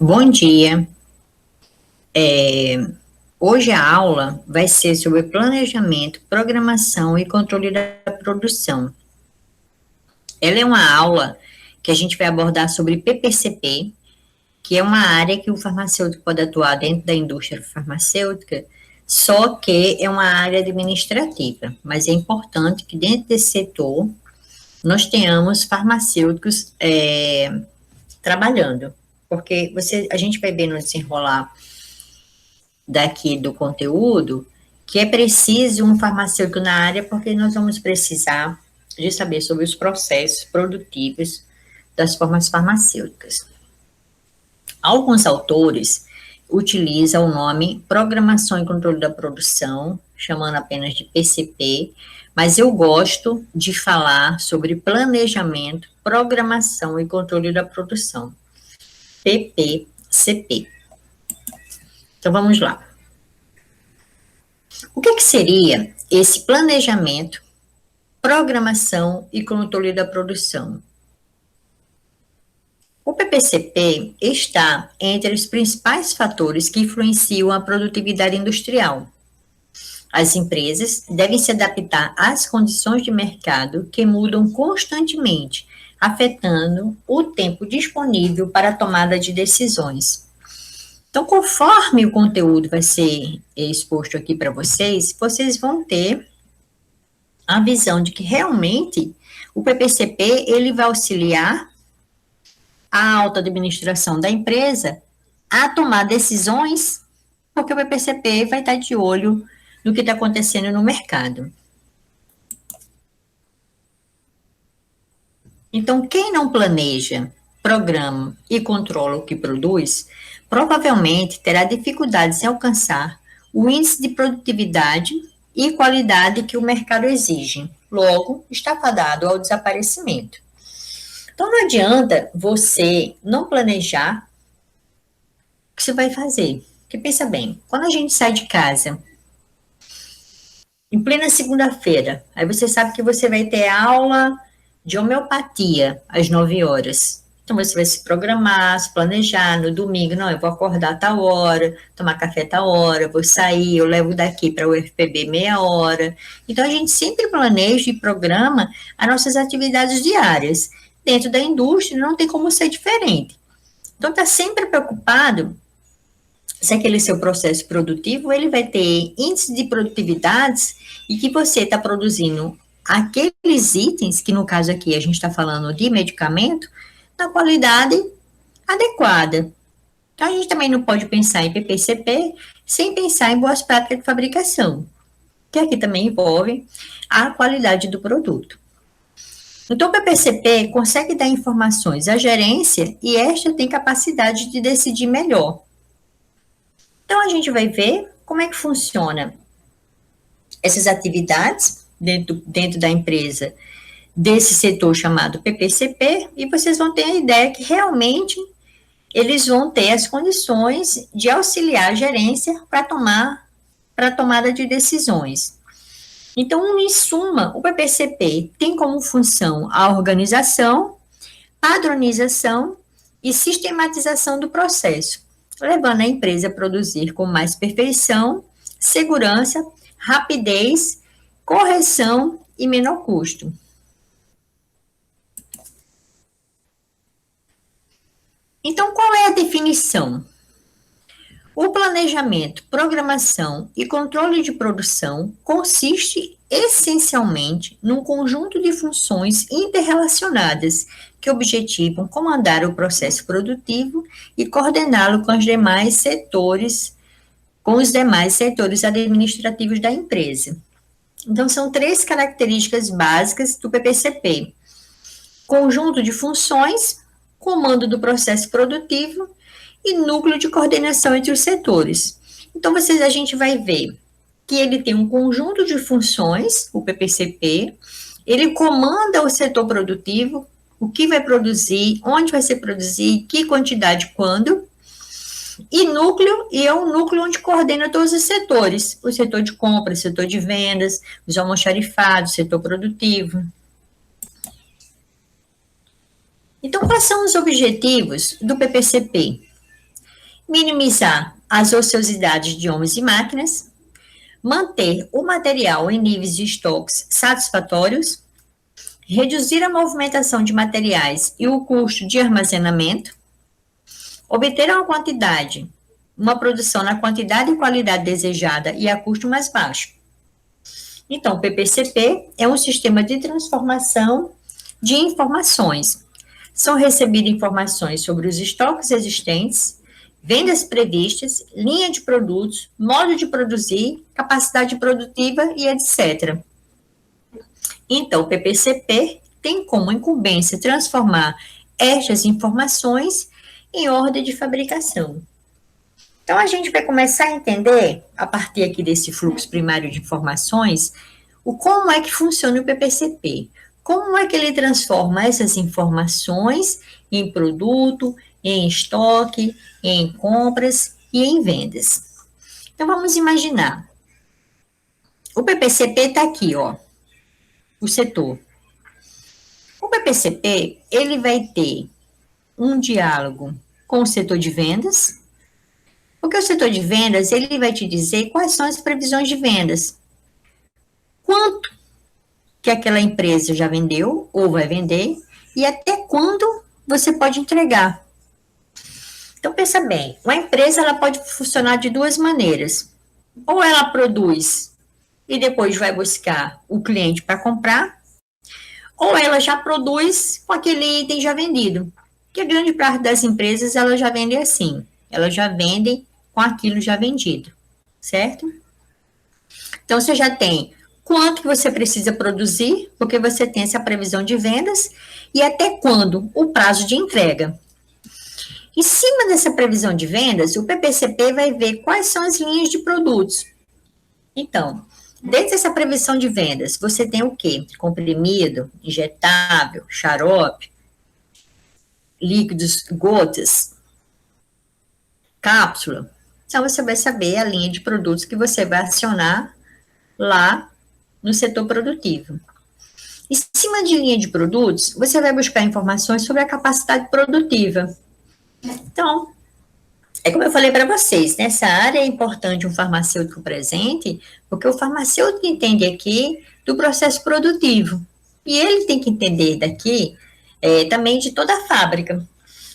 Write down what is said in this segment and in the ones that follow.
Bom dia. Hoje a aula vai ser sobre planejamento, programação e controle da produção. Ela é uma aula que a gente vai abordar sobre PPCP, que é uma área que o farmacêutico pode atuar dentro da indústria farmacêutica, só que é uma área administrativa, mas é importante que dentro desse setor nós tenhamos farmacêuticos trabalhando, porque a gente vai ver no desenrolar daqui do conteúdo, que é preciso um farmacêutico na área, porque nós vamos precisar de saber sobre os processos produtivos das formas farmacêuticas. Alguns autores utilizam o nome Programação e Controle da Produção, chamando apenas de PCP, mas eu gosto de falar sobre Planejamento, Programação e Controle da Produção, PPCP. Então, vamos lá. O que seria esse planejamento, programação e controle da produção? O PPCP está entre os principais fatores que influenciam a produtividade industrial. As empresas devem se adaptar às condições de mercado que mudam constantemente, afetando o tempo disponível para a tomada de decisões. Então, conforme o conteúdo vai ser exposto aqui para vocês, vocês vão ter a visão de que realmente o PPCP ele vai auxiliar a alta administração da empresa a tomar decisões, porque o PPCP vai estar de olho no que está acontecendo no mercado. Então, quem não planeja, programa e controla o que produz, provavelmente terá dificuldades em alcançar o índice de produtividade e qualidade que o mercado exige. Logo, está fadado ao desaparecimento. Então, não adianta você não planejar o que você vai fazer. Porque pensa bem, quando a gente sai de casa, em plena segunda-feira, aí você sabe que você vai ter aula de homeopatia às 9 horas. Então, você vai se programar, se planejar no domingo. Não, eu vou acordar a tal hora, tomar café a tal hora, vou sair, eu levo daqui para o UFPB meia hora. Então, a gente sempre planeja e programa as nossas atividades diárias. Dentro da indústria, não tem como ser diferente. Então, está sempre preocupado se aquele seu processo produtivo, ele vai ter índice de produtividades e que você está produzindo aqueles itens, que no caso aqui a gente está falando de medicamento, na qualidade adequada. Então, a gente também não pode pensar em PPCP sem pensar em boas práticas de fabricação, que aqui também envolve a qualidade do produto. Então, o PPCP consegue dar informações à gerência e esta tem capacidade de decidir melhor. Então, a gente vai ver como é que funciona essas atividades dentro da empresa, desse setor chamado PPCP, e vocês vão ter a ideia que realmente eles vão ter as condições de auxiliar a gerência para tomada de decisões. Então, em suma, o PPCP tem como função a organização, padronização e sistematização do processo, levando a empresa a produzir com mais perfeição, segurança, rapidez, correção e menor custo. Então, qual é a definição? O planejamento, programação e controle de produção consiste essencialmente num conjunto de funções interrelacionadas que objetivam comandar o processo produtivo e coordená-lo com os demais setores administrativos da empresa. Então, são 3 características básicas do PPCP: conjunto de funções, comando do processo produtivo e núcleo de coordenação entre os setores. Então, a gente vai ver que ele tem um conjunto de funções, o PPCP, ele comanda o setor produtivo, o que vai produzir, onde vai ser produzido, que quantidade, quando, e núcleo, e é o núcleo onde coordena todos os setores, o setor de compra, o setor de vendas, os almoxarifados, o setor produtivo. Então, quais são os objetivos do PPCP? minimizar as ociosidades de homens e máquinas, manter o material em níveis de estoques satisfatórios, reduzir a movimentação de materiais e o custo de armazenamento, obter uma produção na quantidade e qualidade desejada e a custo mais baixo. Então, o PPCP é um sistema de transformação de informações. São recebidas informações sobre os estoques existentes, vendas previstas, linha de produtos, modo de produzir, capacidade produtiva e etc. Então, o PPCP tem como incumbência transformar estas informações em ordem de fabricação. Então, a gente vai começar a entender, a partir aqui desse fluxo primário de informações, como é que funciona o PPCP. Como é que ele transforma essas informações em produto, em estoque, em compras e em vendas. Então, vamos imaginar. O PPCP está aqui, ó, o setor. O PPCP, ele vai ter um diálogo com o setor de vendas, porque o setor de vendas, ele vai te dizer quais são as previsões de vendas. Quanto que aquela empresa já vendeu ou vai vender e até quando você pode entregar. Então, pensa bem, uma empresa ela pode funcionar de duas maneiras. Ou ela produz e depois vai buscar o cliente para comprar, ou ela já produz com aquele item já vendido. Porque a grande parte das empresas, ela já vende assim. Elas já vendem com aquilo já vendido, certo? Então, você já tem quanto que você precisa produzir, porque você tem essa previsão de vendas, e até quando o prazo de entrega. Em cima dessa previsão de vendas, o PPCP vai ver quais são as linhas de produtos. Então, dentro dessa previsão de vendas, você tem o quê? Comprimido, injetável, xarope, líquidos, gotas, cápsula. Então, você vai saber a linha de produtos que você vai acionar lá no setor produtivo. Em cima de linha de produtos, você vai buscar informações sobre a capacidade produtiva. Então, é como eu falei para vocês, nessa área é importante um farmacêutico presente, porque o farmacêutico entende aqui do processo produtivo. E ele tem que entender daqui também de toda a fábrica.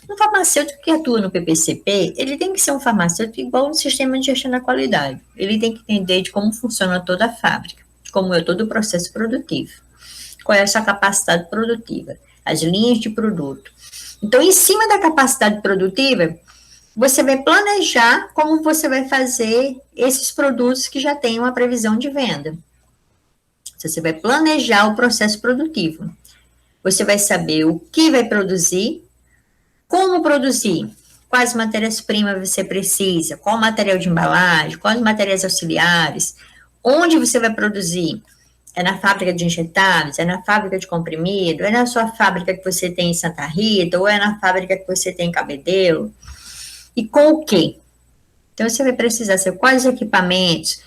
Um farmacêutico que atua no PPCP, ele tem que ser um farmacêutico igual no sistema de gestão da qualidade. Ele tem que entender de como funciona toda a fábrica, como é todo o processo produtivo. Qual é a sua capacidade produtiva, as linhas de produto. Então, em cima da capacidade produtiva, você vai planejar como você vai fazer esses produtos que já têm uma previsão de venda. Você vai planejar o processo produtivo. Você vai saber o que vai produzir, como produzir, quais matérias-primas você precisa, qual material de embalagem, quais materiais auxiliares, onde você vai produzir. É na fábrica de injetáveis, é na fábrica de comprimido, é na sua fábrica que você tem em Santa Rita, ou é na fábrica que você tem em Cabedelo. E com o quê? Então, você vai precisar saber quais equipamentos,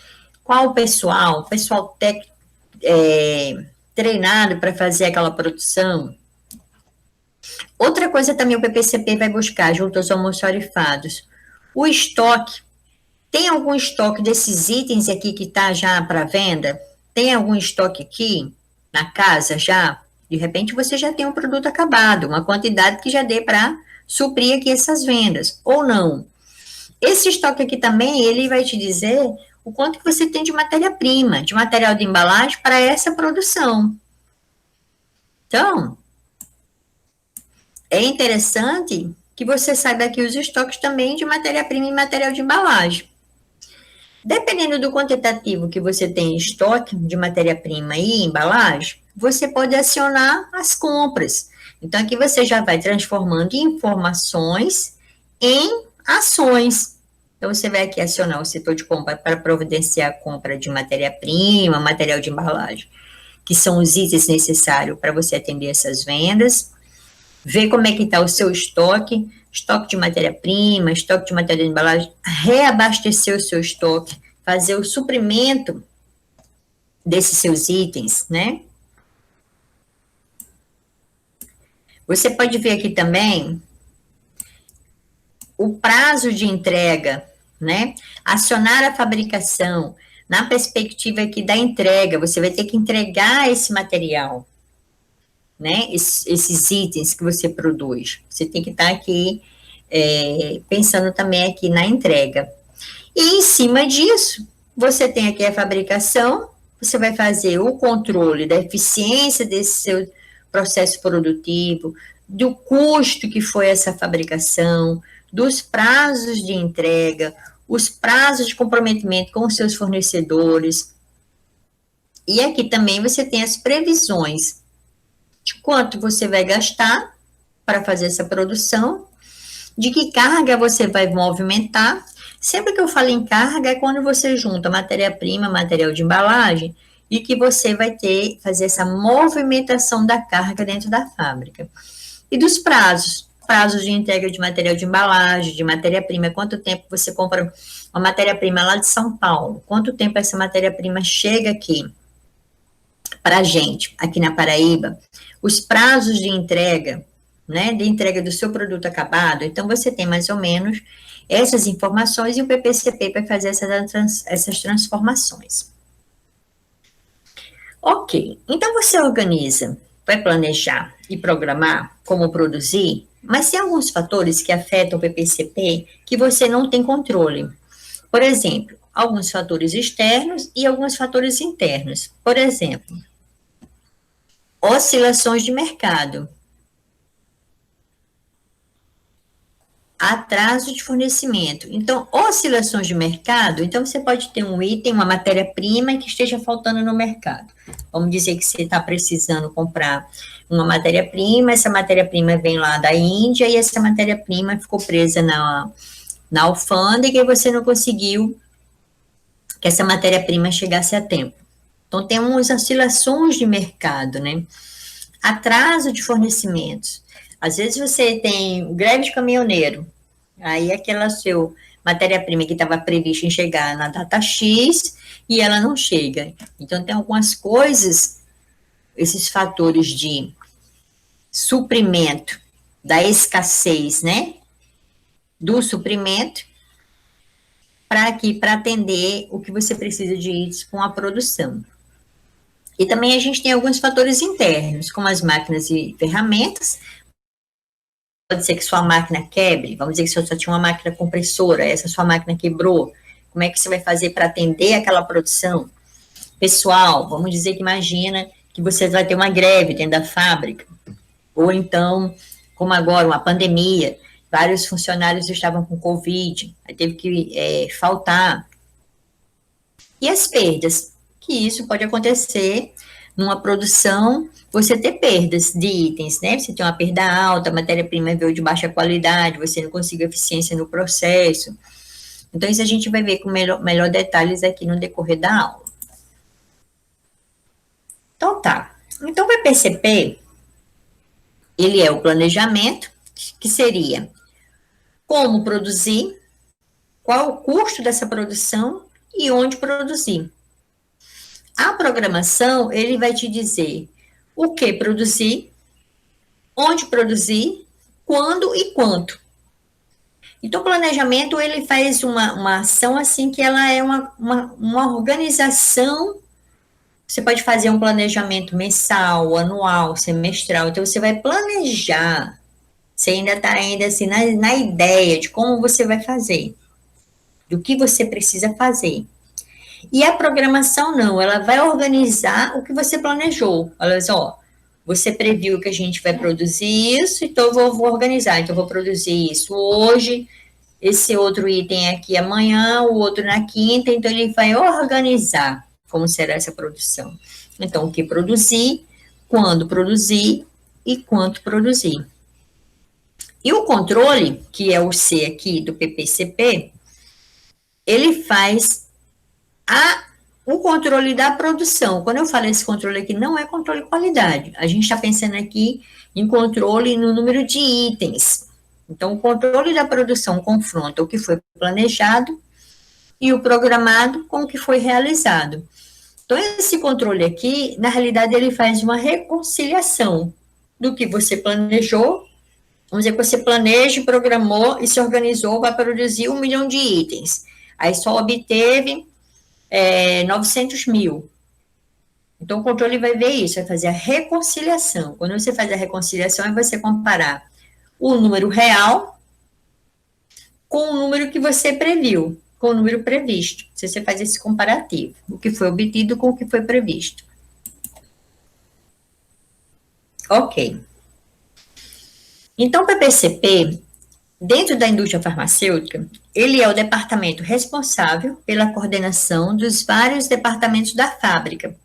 qual o pessoal treinado para fazer aquela produção. Outra coisa também o PPCP vai buscar, junto aos almoxarifados, o estoque. Tem algum estoque desses itens aqui que está já para venda? Tem algum estoque aqui na casa já? De repente você já tem um produto acabado, uma quantidade que já dê para suprir aqui essas vendas, ou não. Esse estoque aqui também, ele vai te dizer o quanto que você tem de matéria-prima, de material de embalagem para essa produção. Então, é interessante que você saiba aqui os estoques também de matéria-prima e material de embalagem. Dependendo do quantitativo que você tem em estoque de matéria-prima e embalagem, você pode acionar as compras. Então, aqui você já vai transformando informações em ações. Então, você vai aqui acionar o setor de compra para providenciar a compra de matéria-prima, material de embalagem, que são os itens necessários para você atender essas vendas. Ver como é que está o seu estoque de matéria-prima, estoque de material de embalagem, reabastecer o seu estoque, fazer o suprimento desses seus itens, né? Você pode ver aqui também o prazo de entrega, né? Acionar a fabricação, na perspectiva aqui da entrega, você vai ter que entregar esse material, né? Esses itens que você produz. Você tem que estar aqui pensando também aqui na entrega. E em cima disso, você tem aqui a fabricação, você vai fazer o controle da eficiência desse seu processo produtivo, do custo que foi essa fabricação, dos prazos de entrega, os prazos de comprometimento com os seus fornecedores. E aqui também você tem as previsões de quanto você vai gastar para fazer essa produção, de que carga você vai movimentar. Sempre que eu falo em carga, é quando você junta matéria-prima, material de embalagem, e que você vai fazer essa movimentação da carga dentro da fábrica. E dos prazos de entrega de material de embalagem, de matéria-prima, quanto tempo você compra uma matéria-prima lá de São Paulo, quanto tempo essa matéria-prima chega aqui para a gente, aqui na Paraíba, os prazos de entrega, né, de entrega do seu produto acabado. Então, você tem mais ou menos essas informações e o PPCP vai fazer essas transformações. Ok, então você organiza, vai planejar e programar como produzir, mas tem alguns fatores que afetam o PPCP que você não tem controle. Por exemplo, alguns fatores externos e alguns fatores internos. Por exemplo, oscilações de mercado, atraso de fornecimento. Então, oscilações de mercado, então você pode ter um item, uma matéria-prima que esteja faltando no mercado. Vamos dizer que você está precisando comprar uma matéria-prima, essa matéria-prima vem lá da Índia e essa matéria-prima ficou presa na alfândega e você não conseguiu que essa matéria-prima chegasse a tempo. Então, temos oscilações de mercado, né? Atraso de fornecimentos. Às vezes você tem greve de caminhoneiro, aí aquela sua matéria-prima que estava prevista em chegar na data X e ela não chega. Então, tem algumas coisas, esses fatores de suprimento, da escassez, né? Do suprimento, para atender o que você precisa de itens com a produção. E também a gente tem alguns fatores internos, como as máquinas e ferramentas. Pode ser que sua máquina quebre, vamos dizer que você só tinha uma máquina compressora, essa sua máquina quebrou, como é que você vai fazer para atender aquela produção? Pessoal, vamos dizer que imagina que você vai ter uma greve dentro da fábrica, ou então, como agora, uma pandemia, vários funcionários estavam com Covid, aí teve que faltar. E as perdas, que isso pode acontecer numa produção, você ter perdas de itens, né? Você tem uma perda alta, a matéria-prima veio de baixa qualidade, você não conseguiu eficiência no processo. Então, isso a gente vai ver com melhor detalhes aqui no decorrer da aula. Então, tá. Então, o PPCP, ele é o planejamento, que seria como produzir, qual o custo dessa produção e onde produzir. A programação, ele vai te dizer o que produzir, onde produzir, quando e quanto. Então, o planejamento, ele faz uma ação assim que ela é uma organização. Você pode fazer um planejamento mensal, anual, semestral. Então, você vai planejar. Você ainda está ainda assim na ideia de como você vai fazer, do que você precisa fazer. E a programação não, ela vai organizar o que você planejou. Ela diz, ó, você previu que a gente vai produzir isso, então eu vou organizar. Então, eu vou produzir isso hoje, esse outro item aqui amanhã, o outro na quinta. Então, ele vai organizar como será essa produção. Então, o que produzir, quando produzir e quanto produzir. E o controle, que é o C aqui do PPCP, ele faz o controle da produção. Quando eu falo esse controle aqui, não é controle de qualidade. A gente está pensando aqui em controle no número de itens. Então, o controle da produção confronta o que foi planejado e o programado com o que foi realizado. Então, esse controle aqui, na realidade, ele faz uma reconciliação do que você planejou Vamos dizer que você planeja, programou e se organizou para produzir 1 milhão de itens. Aí só obteve 900 mil. Então, o controle vai ver isso, vai fazer a reconciliação. Quando você faz a reconciliação, é você comparar o número real com o número que você previu, com o número previsto. Você faz esse comparativo, o que foi obtido com o que foi previsto. Ok. Então, o PPCP, dentro da indústria farmacêutica, ele é o departamento responsável pela coordenação dos vários departamentos da fábrica,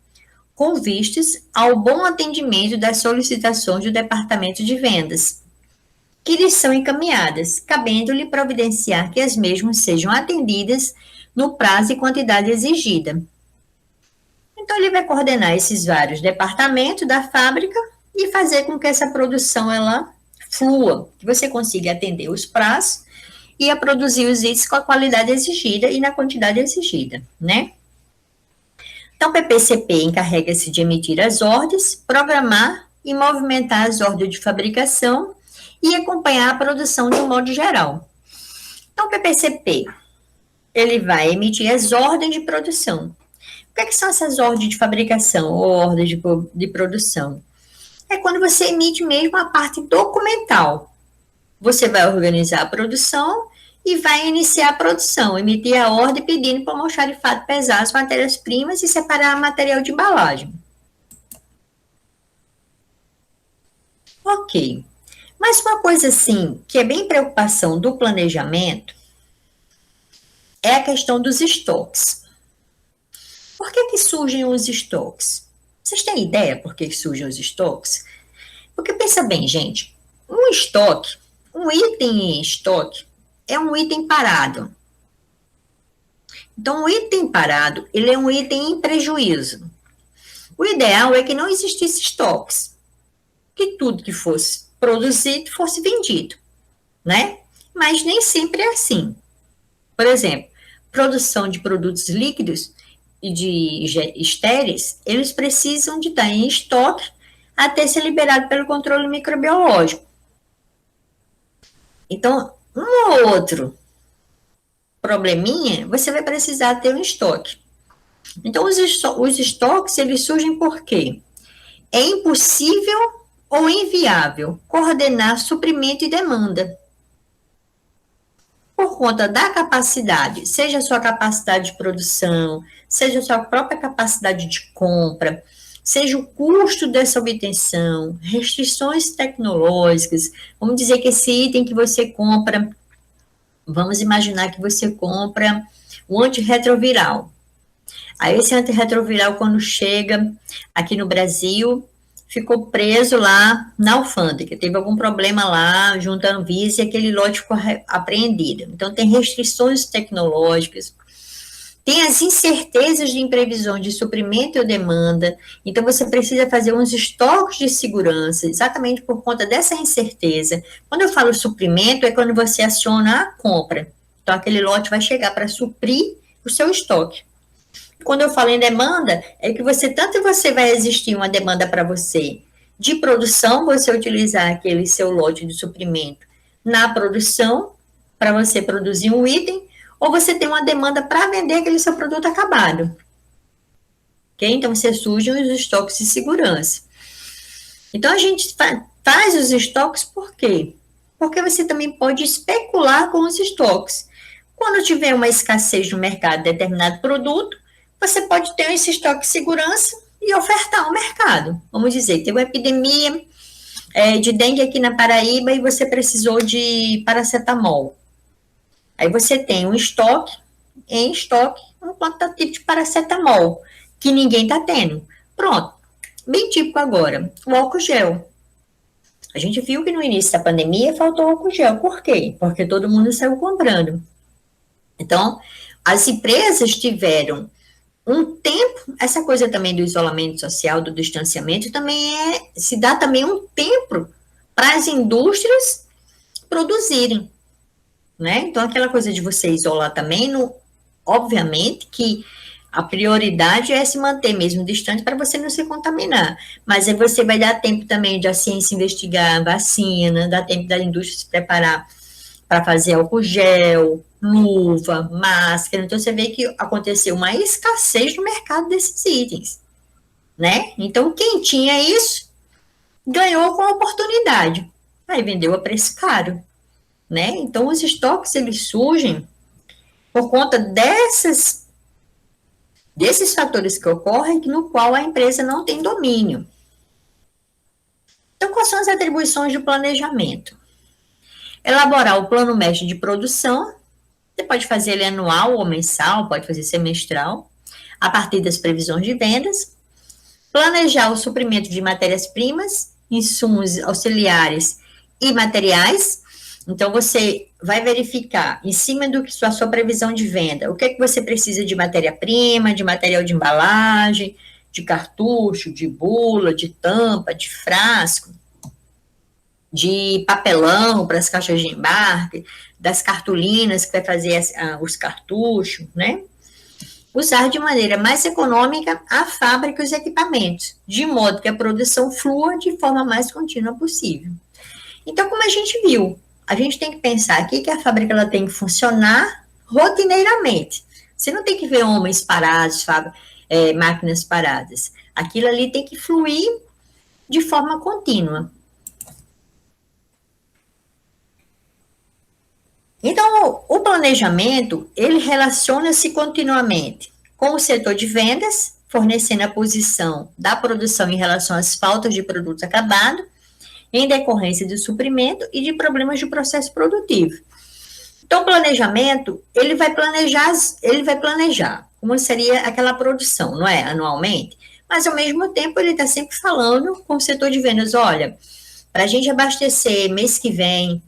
com vistas ao bom atendimento das solicitações do departamento de vendas, que lhes são encaminhadas, cabendo-lhe providenciar que as mesmas sejam atendidas no prazo e quantidade exigida. Então, ele vai coordenar esses vários departamentos da fábrica e fazer com que essa produção ela flua, que você consiga atender os prazos e a produzir os itens com a qualidade exigida e na quantidade exigida, né? Então, o PPCP encarrega-se de emitir as ordens, programar e movimentar as ordens de fabricação e acompanhar a produção de um modo geral. Então, o PPCP, ele vai emitir as ordens de produção. O que são essas ordens de fabricação ou ordens de produção? É quando você emite mesmo a parte documental. Você vai organizar a produção e vai iniciar a produção, emitir a ordem pedindo para almoxarifado pesar as matérias-primas e separar material de embalagem. Ok. Mas uma coisa assim, que é bem preocupação do planejamento, é a questão dos estoques. Por que surgem os estoques? Vocês têm ideia por que surgem os estoques? Porque pensa bem, gente, um estoque, um item em estoque, é um item parado. Então, um item parado, ele é um item em prejuízo. O ideal é que não existisse estoques, que tudo que fosse produzido fosse vendido, né? Mas nem sempre é assim. Por exemplo, produção de produtos líquidos e de estéreis, eles precisam de estar em estoque até ser liberado pelo controle microbiológico. Então, um ou outro probleminha, você vai precisar ter um estoque. Então, os estoques, eles surgem por quê? É impossível ou inviável coordenar suprimento e demanda. Por conta da capacidade, seja a sua capacidade de produção, seja a sua própria capacidade de compra, seja o custo dessa obtenção, restrições tecnológicas, vamos dizer que esse item que você compra, vamos imaginar que você compra um antirretroviral. Aí esse antirretroviral, quando chega aqui no Brasil, ficou preso lá na alfândega, teve algum problema lá junto à Anvisa e aquele lote ficou apreendido. Então, tem restrições tecnológicas, tem as incertezas de imprevisão de suprimento ou demanda, então você precisa fazer uns estoques de segurança, exatamente por conta dessa incerteza. Quando eu falo suprimento, é quando você aciona a compra. Então, aquele lote vai chegar para suprir o seu estoque. Quando eu falo em demanda, é que tanto você vai existir uma demanda para você de produção, você utilizar aquele seu lote de suprimento na produção, para você produzir um item, ou você tem uma demanda para vender aquele seu produto acabado. Ok? Então, você surgem os estoques de segurança. Então, a gente faz os estoques por quê? Porque você também pode especular com os estoques. Quando tiver uma escassez no mercado de determinado produto, você pode ter esse estoque de segurança e ofertar ao mercado. Vamos dizer, teve uma epidemia de dengue aqui na Paraíba e você precisou de paracetamol. Aí você tem um estoque, um quantitativo de paracetamol, que ninguém está tendo. Pronto, bem típico agora, o álcool gel. A gente viu que no início da pandemia faltou álcool gel. Por quê? Porque todo mundo saiu comprando. Então, as empresas tiveram um tempo, essa coisa também do isolamento social, do distanciamento, também se dá também um tempo para as indústrias produzirem, né? Então, aquela coisa de você isolar também, obviamente que A prioridade é se manter mesmo distante para você não se contaminar. Mas aí você vai dar tempo também de a ciência investigar a vacina, dá tempo da indústria se preparar para fazer álcool gel, luva, máscara. Então você vê que aconteceu uma escassez no mercado desses itens, né? Então quem tinha isso ganhou com a oportunidade. Aí vendeu a preço caro, né? Então os estoques eles surgem por conta desses fatores que ocorrem no qual a empresa não tem domínio. Então, quais são as atribuições do planejamento? Elaborar o plano mestre de produção, você pode fazer ele anual ou mensal, pode fazer semestral, a partir das previsões de vendas, planejar o suprimento de matérias-primas, insumos auxiliares e materiais. Então, você vai verificar, em cima do que sua previsão de venda, o que é que você precisa de matéria-prima, de material de embalagem, de cartucho, de bula, de tampa, de frasco, de papelão para as caixas de embarque, das cartolinas que vai fazer os cartuchos, né? Usar de maneira mais econômica a fábrica e os equipamentos, de modo que a produção flua de forma mais contínua possível. Então, como a gente viu, a gente tem que pensar aqui que a fábrica ela tem que funcionar rotineiramente. Você não tem que ver homens parados, máquinas paradas. Aquilo ali tem que fluir de forma contínua. Então, o planejamento, ele relaciona-se continuamente com o setor de vendas, fornecendo a posição da produção em relação às faltas de produtos acabados, em decorrência do suprimento e de problemas de processo produtivo. Então, o planejamento, ele vai planejar como seria aquela produção, não é? Anualmente. Mas, ao mesmo tempo, ele está sempre falando com o setor de vendas, olha, para a gente abastecer mês que vem,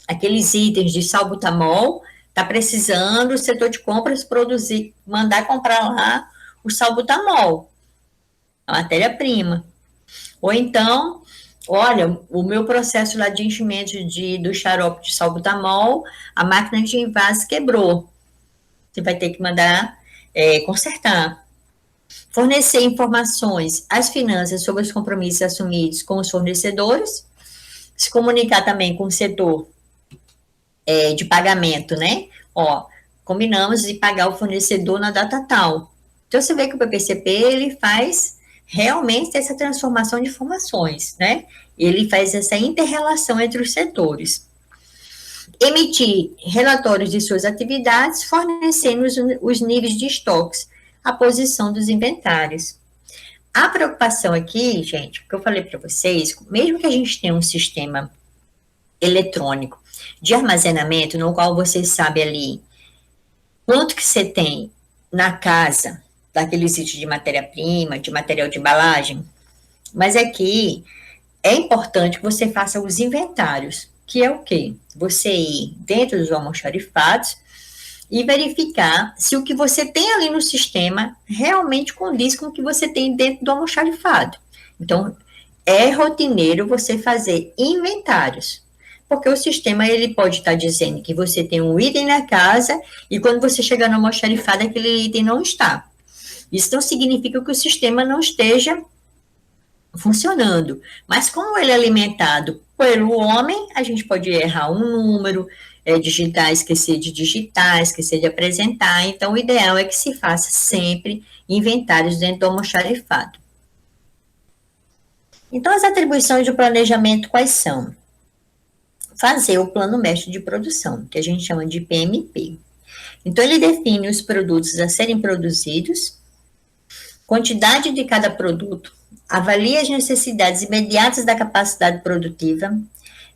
aqueles itens de salbutamol, está precisando o setor de compras produzir, mandar comprar lá o salbutamol, a matéria-prima. Ou então, olha, o meu processo lá de enchimento do xarope de salbutamol, a máquina de envase quebrou. Você vai ter que mandar consertar. Fornecer informações às finanças sobre os compromissos assumidos com os fornecedores. Se comunicar também com o setor de pagamento, né? Ó, combinamos de pagar o fornecedor na data tal. Então, você vê que o PPCP, ele faz realmente essa transformação de informações, né? Ele faz essa inter-relação entre os setores. Emitir relatórios de suas atividades, fornecendo os níveis de estoques, a posição dos inventários. A preocupação aqui, gente, porque eu falei para vocês, mesmo que a gente tenha um sistema eletrônico de armazenamento, no qual você sabe ali quanto que você tem na casa daqueles itens de matéria-prima, de material de embalagem, mas aqui é importante que você faça os inventários, que é o quê? Você ir dentro dos almoxarifados e verificar se o que você tem ali no sistema realmente condiz com o que você tem dentro do almoxarifado. Então, é rotineiro você fazer inventários, porque o sistema ele pode estar dizendo que você tem um item na casa e quando você chegar no almoxarifado, aquele item não está. Isso não significa que o sistema não esteja funcionando, mas como ele é alimentado pelo homem, a gente pode errar um número, digitar, esquecer de digitar, esquecer de apresentar, então o ideal é que se faça sempre inventários dentro do almoxarifado. Então, as atribuições do planejamento quais são? Fazer o plano mestre de produção, que a gente chama de PMP. Então, ele define os produtos a serem produzidos, quantidade de cada produto, avalia as necessidades imediatas da capacidade produtiva,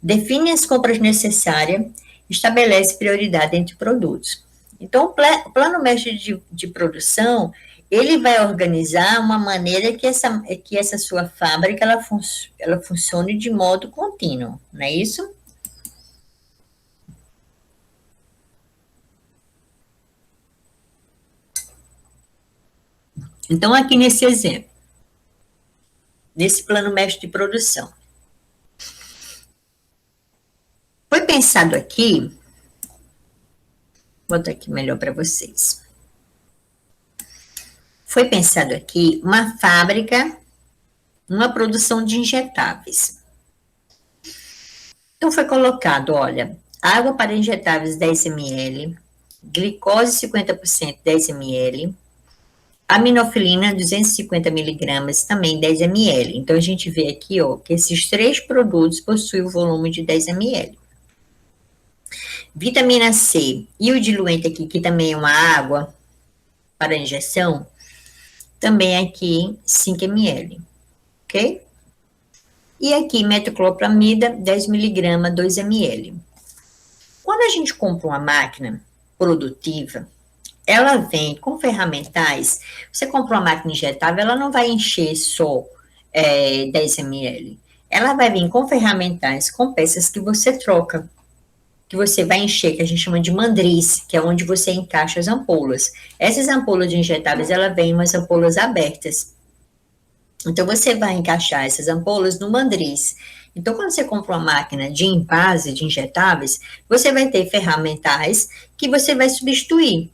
define as compras necessárias, estabelece prioridade entre produtos. Então, o plano mestre de produção, ele vai organizar uma maneira que essa sua fábrica, ela funcione de modo contínuo, não é isso? Então, aqui nesse exemplo, nesse plano mestre de produção, foi pensado aqui, vou botar aqui melhor para vocês. foi pensado aqui uma fábrica, uma produção de injetáveis. Então, foi colocado, olha, água para injetáveis 10 ml, glicose 50% 10 ml, aminofilina 250 miligramas também 10 ml. Então, a gente vê aqui, ó, que esses 3 produtos possuem o volume de 10 ml. Vitamina C e o diluente aqui, que também é uma água para injeção, também aqui 5 ml, ok? E aqui, metoclopramida, 10 mg, 2 ml. Quando a gente compra uma máquina produtiva, ela vem com ferramentais. Você compra uma máquina injetável, ela não vai encher só 10 ml. Ela vai vir com ferramentais, com peças que você troca, que você vai encher, que a gente chama de mandris, que é onde você encaixa as ampolas. Essas ampolas de injetáveis, ela vem umas ampolas abertas. Então, você vai encaixar essas ampolas no mandris. Então, quando você compra uma máquina de envase de injetáveis, você vai ter ferramentais que você vai substituir.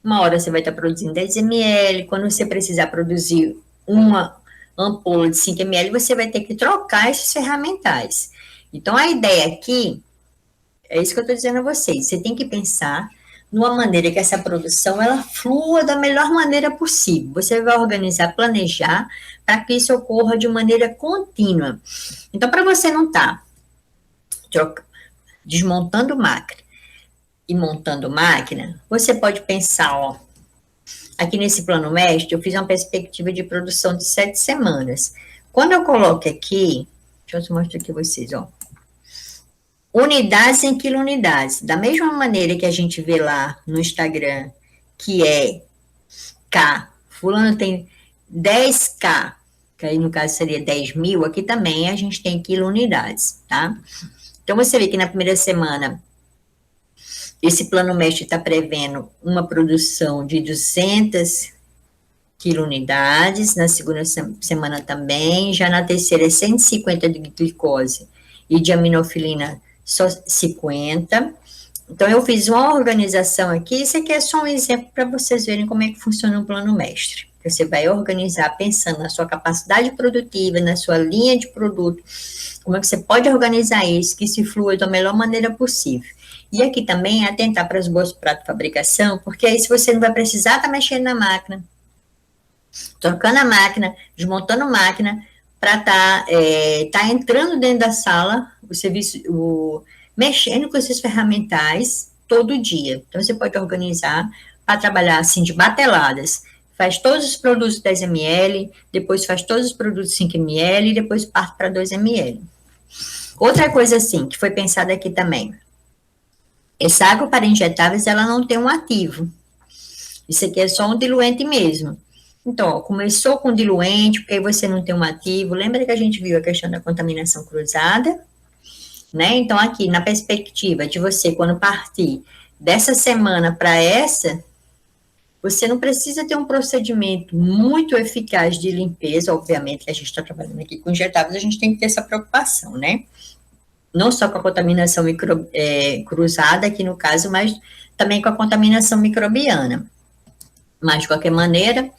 Uma hora você vai estar produzindo 10 ml, quando você precisar produzir uma ampola de 5 ml, você vai ter que trocar esses ferramentais. Então, a ideia aqui, é isso que eu estou dizendo a vocês, você tem que pensar numa maneira que essa produção, ela flua da melhor maneira possível. Você vai organizar, planejar, para que isso ocorra de maneira contínua. Então, para você não estar desmontando máquina e montando máquina, você pode pensar, ó, aqui nesse plano mestre, eu fiz uma perspectiva de produção de 7 semanas. Quando eu coloco aqui, deixa eu mostrar aqui vocês, ó, unidades em quilo-unidades, da mesma maneira que a gente vê lá no Instagram, que é K, fulano tem 10K, que aí no caso seria 10 mil, aqui também a gente tem quilo-unidades, tá? Então, você vê que na primeira semana, esse plano mestre está prevendo uma produção de 200 quilo-unidades, na segunda semana também, já na terceira 150 de glicose e de aminofilina só 50. Então, eu fiz uma organização aqui, isso aqui é só um exemplo para vocês verem como é que funciona um plano mestre. Você vai organizar pensando na sua capacidade produtiva, na sua linha de produto, como é que você pode organizar isso, que se flua da melhor maneira possível. E aqui também é atentar para as boas práticas de fabricação, porque aí se você não vai precisar estar mexendo na máquina, trocando a máquina, desmontando a máquina, para tá entrando dentro da sala, o serviço, mexendo com esses ferramentais todo dia. Então, você pode organizar para trabalhar assim de bateladas. Faz todos os produtos 10 ml, depois faz todos os produtos 5 ml, e depois parte para 2 ml. Outra coisa assim, que foi pensada aqui também. Essa água para injetáveis, ela não tem um ativo. Isso aqui é só um diluente mesmo. Então, ó, começou com diluente, porque aí você não tem um ativo. Lembra que a gente viu a questão da contaminação cruzada? Né? Então, aqui, na perspectiva de você, quando partir dessa semana para essa, você não precisa ter um procedimento muito eficaz de limpeza, obviamente, que a gente está trabalhando aqui com injetáveis, a gente tem que ter essa preocupação, né? Não só com a contaminação cruzada, aqui no caso, mas também com a contaminação microbiana. Mas, de qualquer maneira,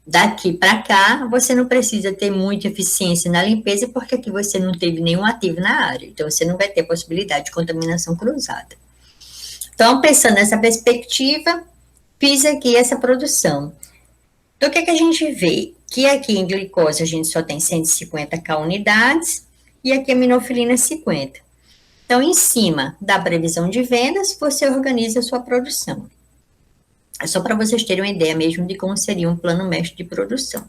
daqui para cá, você não precisa ter muita eficiência na limpeza, porque aqui você não teve nenhum ativo na área. Então, você não vai ter possibilidade de contaminação cruzada. Então, pensando nessa perspectiva, fiz aqui essa produção. Então, o que é que a gente vê? Que aqui em glicose a gente só tem 150K unidades e aqui a aminofilina 50. Então, em cima da previsão de vendas, você organiza a sua produção. É só para vocês terem uma ideia mesmo de como seria um plano mestre de produção.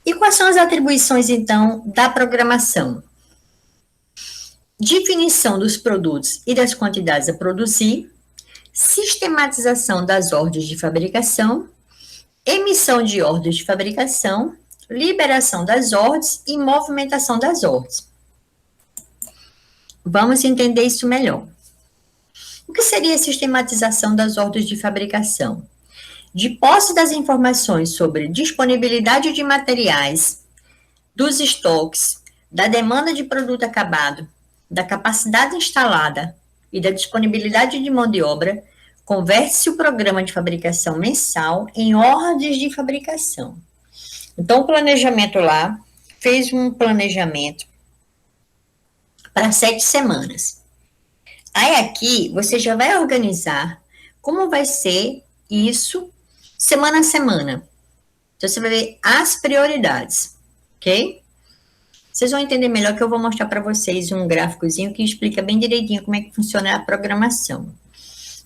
E quais são as atribuições, então, da programação? Definição dos produtos e das quantidades a produzir, sistematização das ordens de fabricação, emissão de ordens de fabricação, liberação das ordens e movimentação das ordens. Vamos entender isso melhor. O que seria a sistematização das ordens de fabricação? De posse das informações sobre disponibilidade de materiais, dos estoques, da demanda de produto acabado, da capacidade instalada e da disponibilidade de mão de obra, Converte-se o programa de fabricação mensal em ordens de fabricação. Então, o planejamento lá, fez um planejamento para 7 semanas. Aí aqui, você já vai organizar como vai ser isso semana a semana. Então, você vai ver as prioridades, ok? Vocês vão entender melhor que eu vou mostrar para vocês um gráficozinho que explica bem direitinho como é que funciona a programação.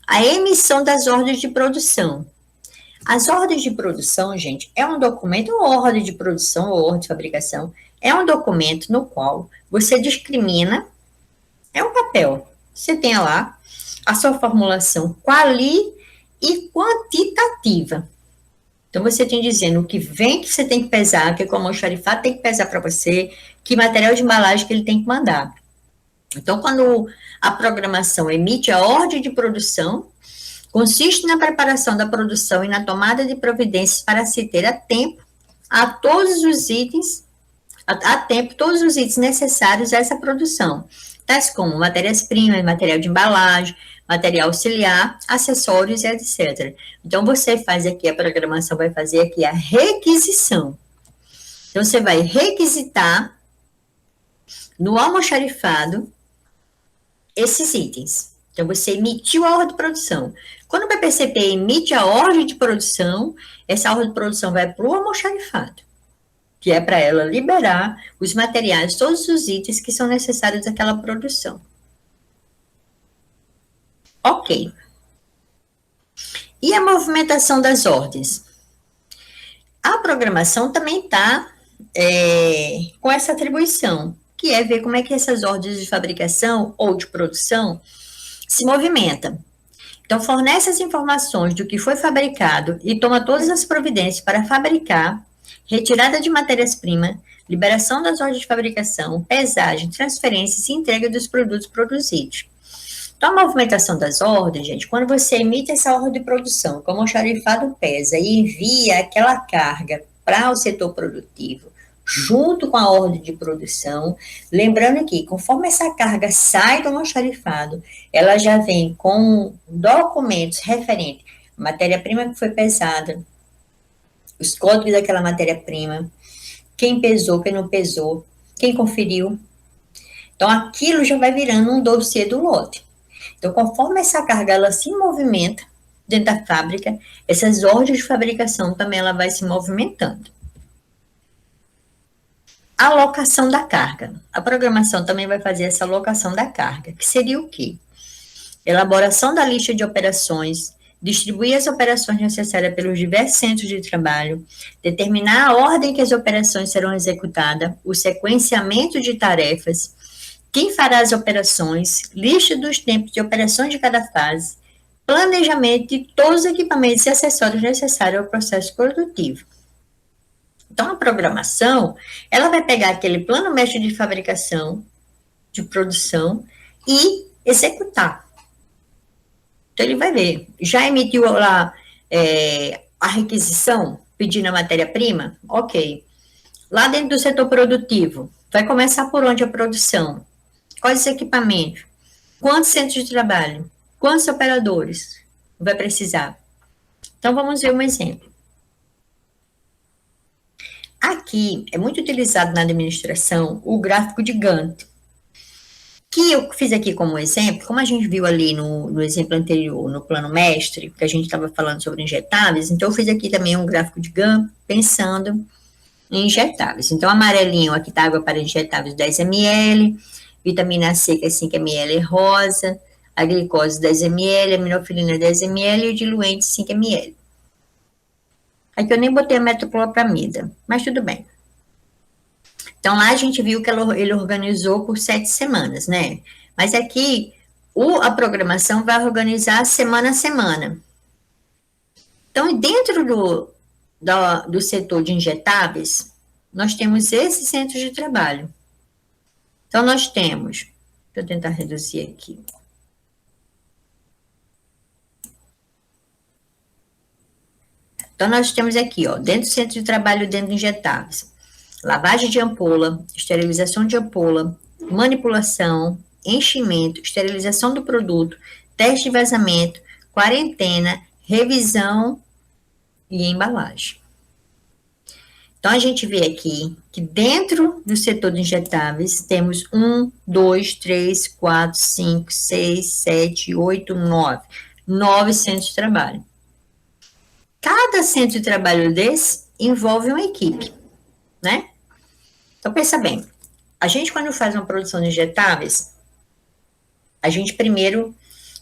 A emissão das ordens de produção. As ordens de produção, gente, é um documento, ou ordem de produção, ou ordem de fabricação, é um documento no qual você discrimina, é um papel, você tem lá a sua formulação quali e quantitativa. Então, você tem dizendo o que vem que você tem que pesar, que como almoxarifado tem que pesar para você, que material de embalagem que ele tem que mandar. Então, quando a programação emite a ordem de produção, consiste na preparação da produção e na tomada de providências para se ter a tempo todos os itens necessários a essa produção, tais como matérias-primas, material de embalagem, material auxiliar, acessórios, etc. Então, você faz aqui, a programação vai fazer aqui a requisição. Então, você vai requisitar no almoxarifado esses itens. Então, você emitiu a ordem de produção. Quando o PPCP emite a ordem de produção, essa ordem de produção vai para o almoxarifado, que é para ela liberar os materiais, todos os itens que são necessários àquela produção. Ok. E a movimentação das ordens? A programação também está com essa atribuição, que é ver como é que essas ordens de fabricação ou de produção se movimentam. Então, fornece as informações do que foi fabricado e toma todas as providências para fabricar, retirada de matérias-primas, liberação das ordens de fabricação, pesagem, transferências e entrega dos produtos produzidos. Então, a movimentação das ordens, gente, quando você emite essa ordem de produção, como o almoxarifado pesa e envia aquela carga para o setor produtivo, junto com a ordem de produção, lembrando que, conforme essa carga sai do almoxarifado, ela já vem com documentos referentes à matéria-prima que foi pesada, os códigos daquela matéria-prima, quem pesou, quem não pesou, quem conferiu. Então, aquilo já vai virando um dossiê do lote. Então, conforme essa carga ela se movimenta dentro da fábrica, essas ordens de fabricação também ela vai se movimentando. Alocação da carga. A programação também vai fazer essa alocação da carga, que seria o quê? Elaboração da lista de operações, distribuir as operações necessárias pelos diversos centros de trabalho, determinar a ordem que as operações serão executadas, o sequenciamento de tarefas, quem fará as operações, lista dos tempos de operações de cada fase, planejamento de todos os equipamentos e acessórios necessários ao processo produtivo. Então, a programação, ela vai pegar aquele plano mestre de fabricação, de produção, e executar. Então, ele vai ver, já emitiu lá a requisição, pedindo a matéria-prima? Ok. Lá dentro do setor produtivo, vai começar por onde a produção? Quais os equipamentos? Quantos centros de trabalho? Quantos operadores vai precisar? Então, vamos ver um exemplo. Aqui, é muito utilizado na administração o gráfico de Gantt, que eu fiz aqui como exemplo, como a gente viu ali no exemplo anterior, no plano mestre, que a gente estava falando sobre injetáveis, então eu fiz aqui também um gráfico de Gantt, pensando em injetáveis. Então, amarelinho, aqui está água para injetáveis 10 ml, vitamina C, que é 5 ml, rosa, a glicose 10 ml, a aminofilina 10 ml e o diluente 5 ml. Aqui eu nem botei a metoclopramida, mas tudo bem. Então, lá a gente viu que ele organizou por 7 semanas, né? Mas aqui, a programação vai organizar semana a semana. Então, dentro do setor de injetáveis, nós temos esses centros de trabalho. Então, nós temos, deixa eu tentar reduzir aqui. Então, nós temos aqui, ó, dentro do centro de trabalho, dentro de injetáveis, lavagem de ampola, esterilização de ampola, manipulação, enchimento, esterilização do produto, teste de vazamento, quarentena, revisão e embalagem. Então, a gente vê aqui que dentro do setor de injetáveis temos 1, 2, 3, 4, 5, 6, 7, 8, 9. 9 centros de trabalho. Cada centro de trabalho desse envolve uma equipe, né? Então, pensa bem. A gente, quando faz uma produção de injetáveis, a gente primeiro,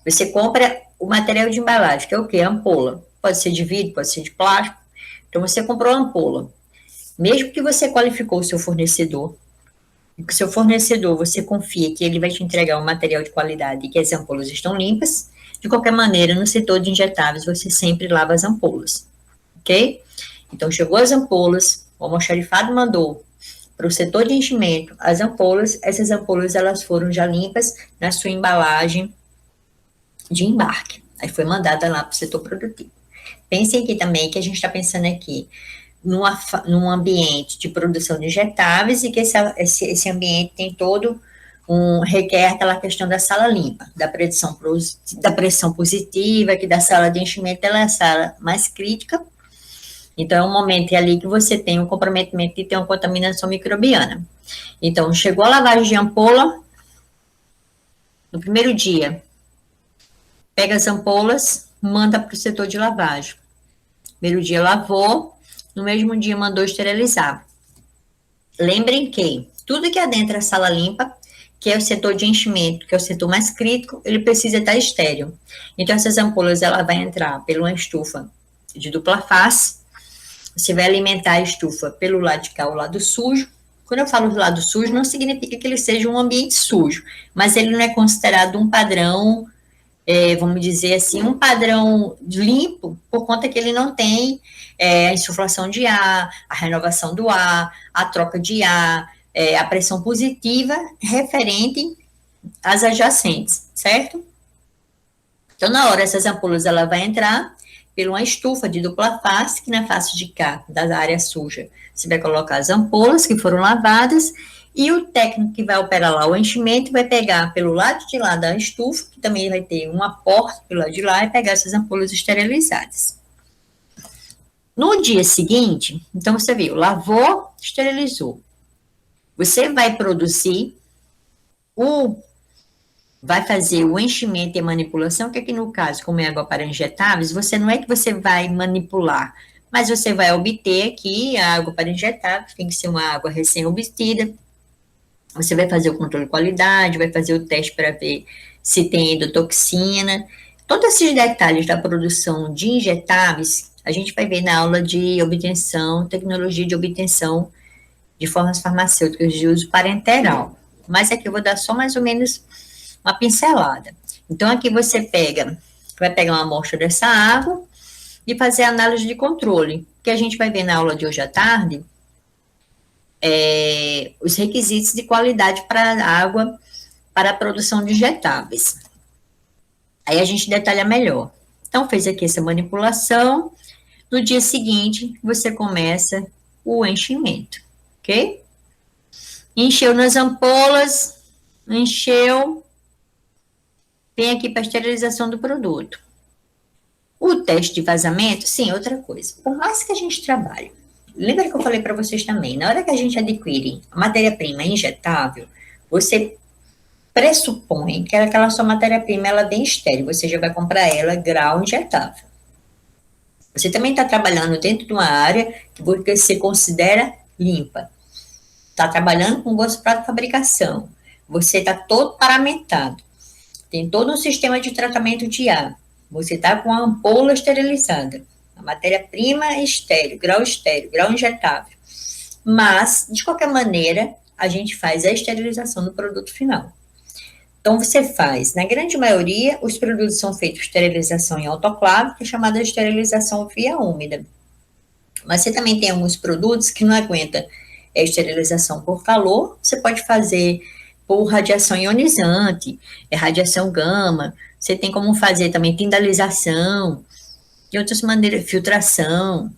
você compra o material de embalagem, que é o quê? A ampola. Pode ser de vidro, pode ser de plástico. Então, você comprou a ampola. Mesmo que você qualificou o seu fornecedor, e que o seu fornecedor, você confia que ele vai te entregar um material de qualidade e que as ampolas estão limpas, de qualquer maneira, no setor de injetáveis, você sempre lava as ampolas, ok? Então, chegou as ampolas, o almoxarifado mandou para o setor de enchimento as ampolas, essas ampolas, elas foram já limpas na sua embalagem de embarque. Aí foi mandada lá para o setor produtivo. Pensem aqui também que a gente está pensando aqui num ambiente de produção de injetáveis e que esse ambiente tem todo requer aquela questão da sala limpa, da pressão positiva, que da sala de enchimento ela é a sala mais crítica. Então, é um momento ali que você tem um comprometimento de ter uma contaminação microbiana. Então, chegou a lavagem de ampola, no primeiro dia, pega as ampolas, manda para o setor de lavagem. Primeiro dia lavou, no mesmo dia mandou esterilizar. Lembrem que tudo que adentra a sala limpa, que é o setor de enchimento, que é o setor mais crítico, ele precisa estar estéril. Então, essas ampolas, ela vai entrar por uma estufa de dupla face. Você vai alimentar a estufa pelo lado de cá, o lado sujo. Quando eu falo do lado sujo, não significa que ele seja um ambiente sujo, mas ele não é considerado um padrão, vamos dizer assim, um padrão limpo, por conta que ele não tem a insuflação de ar, a renovação do ar, a troca de ar, a pressão positiva referente às adjacentes, certo? Então, na hora, essas ampolas, ela vai entrar por uma estufa de dupla face, que na face de cá, da área suja, você vai colocar as ampolas que foram lavadas, e o técnico que vai operar lá o enchimento vai pegar pelo lado de lá da estufa, que também vai ter uma porta pelo lado de lá, e pegar essas ampolas esterilizadas. No dia seguinte, então você viu, lavou, esterilizou. Você vai produzir vai fazer o enchimento e a manipulação, que aqui no caso, como é água para injetáveis, você não é que você vai manipular, mas você vai obter aqui a água para injetáveis, tem que ser uma água recém-obtida. Você vai fazer o controle de qualidade, vai fazer o teste para ver se tem endotoxina. Todos esses detalhes da produção de injetáveis, a gente vai ver na aula de obtenção, tecnologia de obtenção de formas farmacêuticas de uso parenteral. Mas aqui eu vou dar só mais ou menos uma pincelada. Então, aqui você vai pegar uma amostra dessa água e fazer a análise de controle, que a gente vai ver na aula de hoje à tarde, os requisitos de qualidade para a água para a produção de injetáveis. Aí a gente detalha melhor. Então, fez aqui essa manipulação, no dia seguinte, você começa o enchimento, ok? Encheu nas ampolas, encheu, vem aqui para a esterilização do produto. O teste de vazamento, sim, outra coisa. Por mais que a gente trabalhe, lembra que eu falei para vocês também, na hora que a gente adquire a matéria-prima injetável, você pressupõe que aquela sua matéria-prima, ela vem estéril, você já vai comprar ela grau injetável. Você também está trabalhando dentro de uma área que você considera limpa. Está trabalhando com gosto para fabricação. Você está todo paramentado. Tem todo um sistema de tratamento de ar. Você está com a ampola esterilizada. A matéria-prima estéril, grau injetável. Mas, de qualquer maneira, a gente faz a esterilização do produto final. Então, você faz, na grande maioria, os produtos são feitos esterilização em autoclave, que é chamada de esterilização via úmida. Mas você também tem alguns produtos que não aguentam esterilização por calor, você pode fazer por radiação ionizante, radiação gama, você tem como fazer também tindalização, de outras maneiras, filtração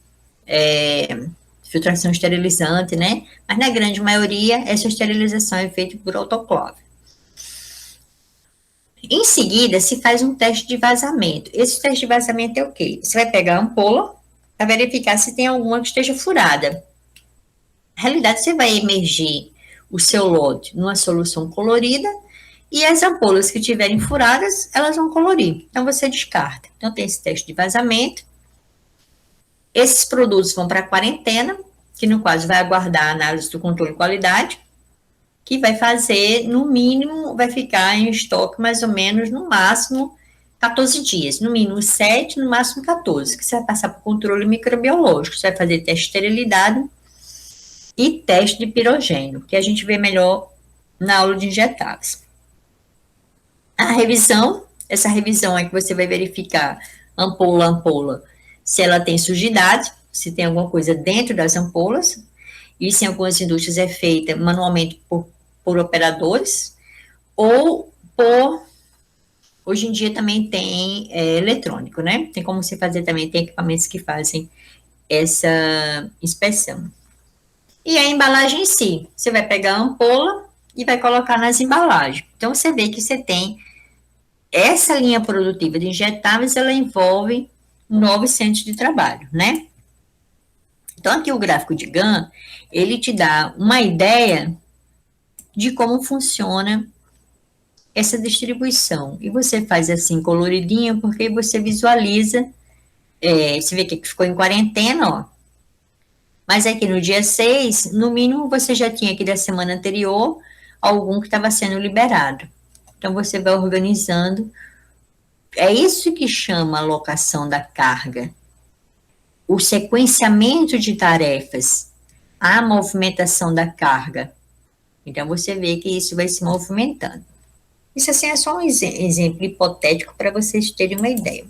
esterilizante, né? Mas na grande maioria, essa esterilização é feita por autoclave. Em seguida, se faz um teste de vazamento. Esse teste de vazamento é o quê? Você vai pegar a ampola para verificar se tem alguma que esteja furada. Na realidade, você vai emergir o seu lote numa solução colorida e as ampolas que estiverem furadas, elas vão colorir. Então, você descarta. Então, tem esse teste de vazamento. Esses produtos vão para a quarentena, que no caso vai aguardar a análise do controle de qualidade, que vai fazer, no mínimo, vai ficar em estoque mais ou menos, no máximo, 14 dias. No mínimo 7, no máximo 14, que você vai passar por controle microbiológico. Você vai fazer teste de esterilidade e teste de pirogênio, que a gente vê melhor na aula de injetáveis. A revisão, essa revisão é que você vai verificar ampola a ampola, se ela tem sujidade, se tem alguma coisa dentro das ampolas. Isso em algumas indústrias é feita manualmente por operadores, ou hoje em dia também tem eletrônico, né? Tem como você fazer também, tem equipamentos que fazem essa inspeção. E a embalagem em si, você vai pegar a ampola e vai colocar nas embalagens. Então, você vê que você tem essa linha produtiva de injetáveis, ela envolve 9 centros de trabalho, né? Então, aqui o gráfico de Gann, ele te dá uma ideia de como funciona essa distribuição. E você faz assim, coloridinho, porque você visualiza, você vê que ficou em quarentena, ó. Mas aqui no dia 6, no mínimo, você já tinha aqui da semana anterior algum que estava sendo liberado. Então, você vai organizando. É isso que chama alocação da carga. O sequenciamento de tarefas, a movimentação da carga. Então, você vê que isso vai se movimentando. Isso, assim, é só um exemplo hipotético para vocês terem uma ideia.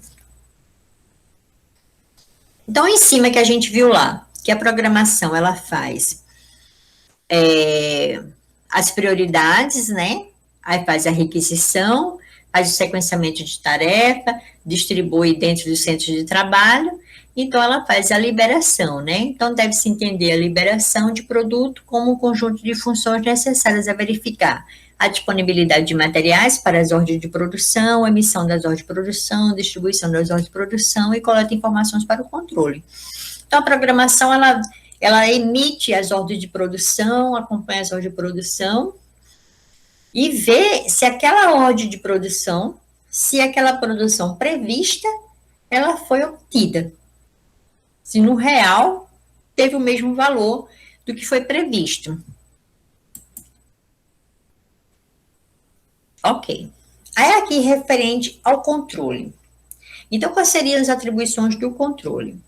Então, em cima que a gente viu lá, que a programação, ela faz as prioridades, né? Aí faz a requisição, faz o sequenciamento de tarefa, distribui dentro dos centros de trabalho, então ela faz a liberação, né? Então deve-se entender a liberação de produto como um conjunto de funções necessárias a verificar a disponibilidade de materiais para as ordens de produção, emissão das ordens de produção, distribuição das ordens de produção e coleta de informações para o controle. Então a programação, ela emite as ordens de produção, acompanha as ordens de produção, e ver se aquela ordem de produção, se aquela produção prevista, ela foi obtida. Se no real teve o mesmo valor do que foi previsto. Ok. Aí aqui referente ao controle. Então, quais seriam as atribuições do controle?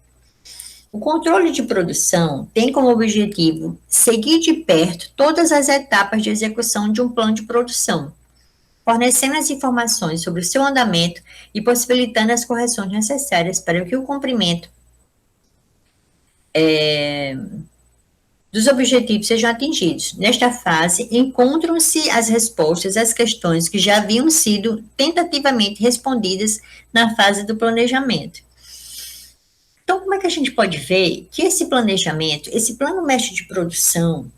O controle de produção tem como objetivo seguir de perto todas as etapas de execução de um plano de produção, fornecendo as informações sobre o seu andamento e possibilitando as correções necessárias para que o cumprimento dos objetivos sejam atingidos. Nesta fase, encontram-se as respostas às questões que já haviam sido tentativamente respondidas na fase do planejamento. Então, como é que a gente pode ver que esse planejamento, esse plano mestre de produção,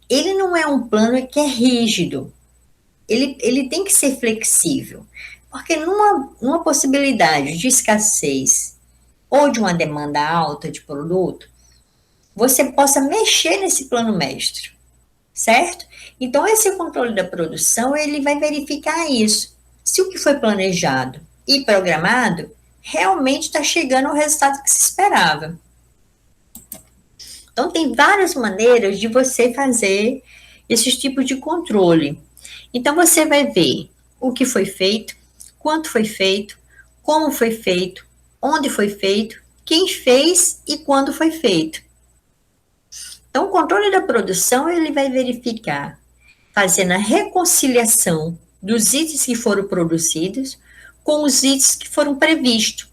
ele não é um plano que é rígido, ele tem que ser flexível, porque numa possibilidade de escassez ou de uma demanda alta de produto, você possa mexer nesse plano mestre, certo? Então, esse controle da produção, ele vai verificar isso. Se o que foi planejado e programado realmente está chegando ao resultado que se esperava. Então, tem várias maneiras de você fazer esses tipos de controle. Então, você vai ver o que foi feito, quanto foi feito, como foi feito, onde foi feito, quem fez e quando foi feito. Então, o controle da produção, ele vai verificar, fazendo a reconciliação dos itens que foram produzidos com os itens que foram previstos.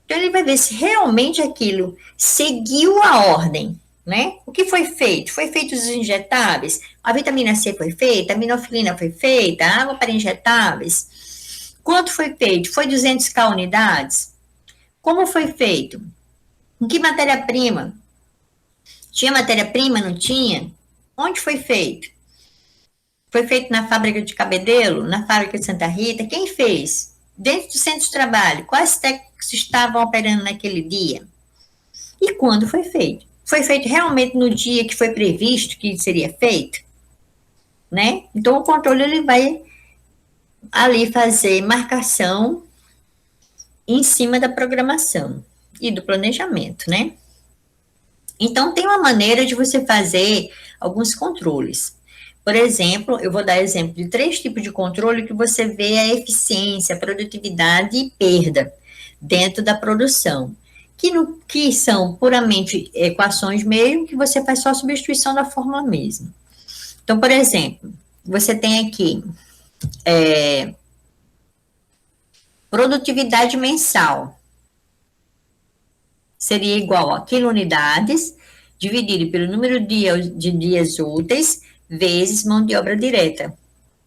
Então, ele vai ver se realmente aquilo seguiu a ordem, né? O que foi feito? Foi feito os injetáveis? A vitamina C foi feita? A aminofilina foi feita? A água para injetáveis? Quanto foi feito? Foi 200k unidades? Como foi feito? Em que matéria-prima? Tinha matéria-prima? Não tinha? Onde foi feito? Foi feito na fábrica de Cabedelo, na fábrica de Santa Rita? Quem fez? Dentro do centro de trabalho, quais técnicos estavam operando naquele dia? E quando foi feito? Foi feito realmente no dia que foi previsto que seria feito? Né? Então, o controle ele vai ali fazer marcação em cima da programação e do planejamento, né? Então, tem uma maneira de você fazer alguns controles. Por exemplo, eu vou dar exemplo de 3 tipos de controle que você vê a eficiência, a produtividade e perda dentro da produção, que são puramente equações mesmo, que você faz só a substituição da fórmula mesmo. Então, por exemplo, você tem aqui produtividade mensal. Seria igual a quilunidades, dividido pelo número de dias úteis, vezes mão de obra direta,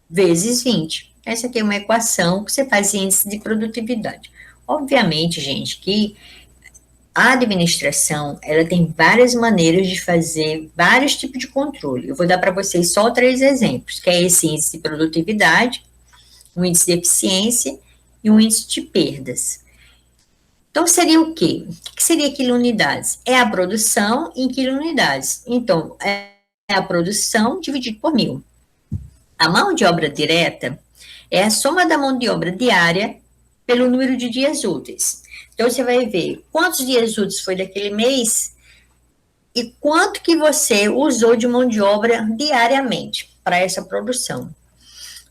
vezes 20. Essa aqui é uma equação que você faz índice de produtividade. Obviamente, gente, que a administração, ela tem várias maneiras de fazer vários tipos de controle. Eu vou dar para vocês só 3 exemplos, que é esse índice de produtividade, um índice de eficiência e um índice de perdas. Então, seria o quê? O que seria quilunidades? É a produção em quilunidades. Então, é a produção dividido por 1000. A mão de obra direta é a soma da mão de obra diária pelo número de dias úteis. Então, você vai ver quantos dias úteis foi daquele mês e quanto que você usou de mão de obra diariamente para essa produção.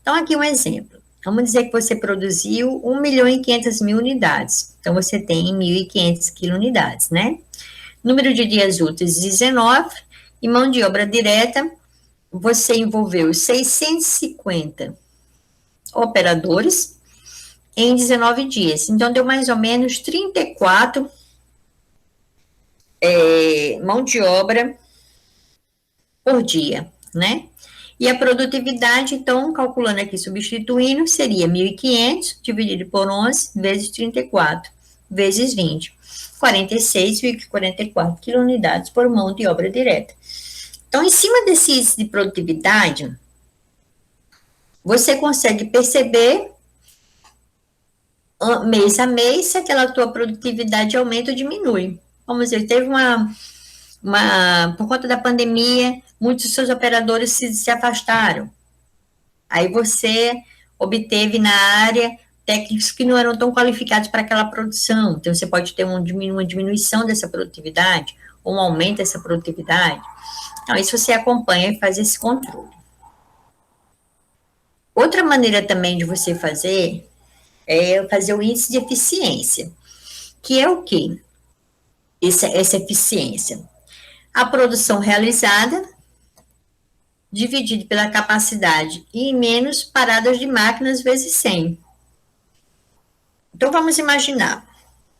Então, aqui um exemplo. Vamos dizer que você produziu 1.500.000 unidades. Então, você tem 1.500 quilunidades, né? Número de dias úteis, 19. E mão de obra direta, você envolveu 650 operadores em 19 dias. Então, deu mais ou menos 34 mão de obra por dia, né? E a produtividade, então, calculando aqui, substituindo, seria 1.500 dividido por 11 vezes 34, vezes 20. 46,44 quilunidades por mão de obra direta. Então, em cima desse índice de produtividade, você consegue perceber, mês a mês, se aquela tua produtividade aumenta ou diminui. Vamos dizer, teve por conta da pandemia, muitos dos seus operadores se afastaram. Aí você obteve na área técnicos que não eram tão qualificados para aquela produção. Então, você pode ter uma diminuição dessa produtividade, ou um aumento dessa produtividade. Então, isso você acompanha e faz esse controle. Outra maneira também de você fazer é fazer o índice de eficiência, que é o quê? Essa eficiência. A produção realizada, dividido pela capacidade e menos paradas de máquinas vezes 100. Então, vamos imaginar,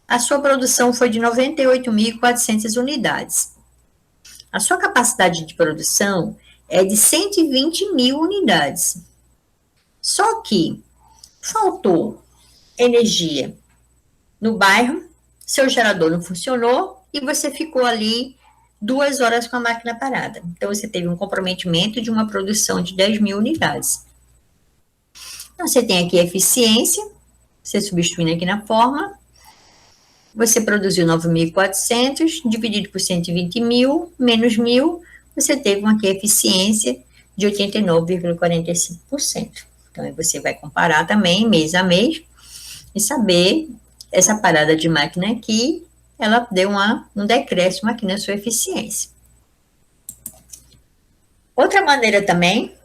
a sua produção foi de 98.400 unidades. A sua capacidade de produção é de 120.000 unidades. Só que faltou energia no bairro, seu gerador não funcionou e você ficou ali 2 horas com a máquina parada. Então, você teve um comprometimento de uma produção de 10.000 unidades. Então, você tem aqui a eficiência, você substituindo aqui na fórmula, você produziu 9.400, dividido por 120.000, menos 1.000, você teve uma aqui eficiência de 89,45%. Então, aí você vai comparar também, mês a mês, e saber, essa parada de máquina aqui, ela deu um decréscimo aqui na sua eficiência. Outra maneira também,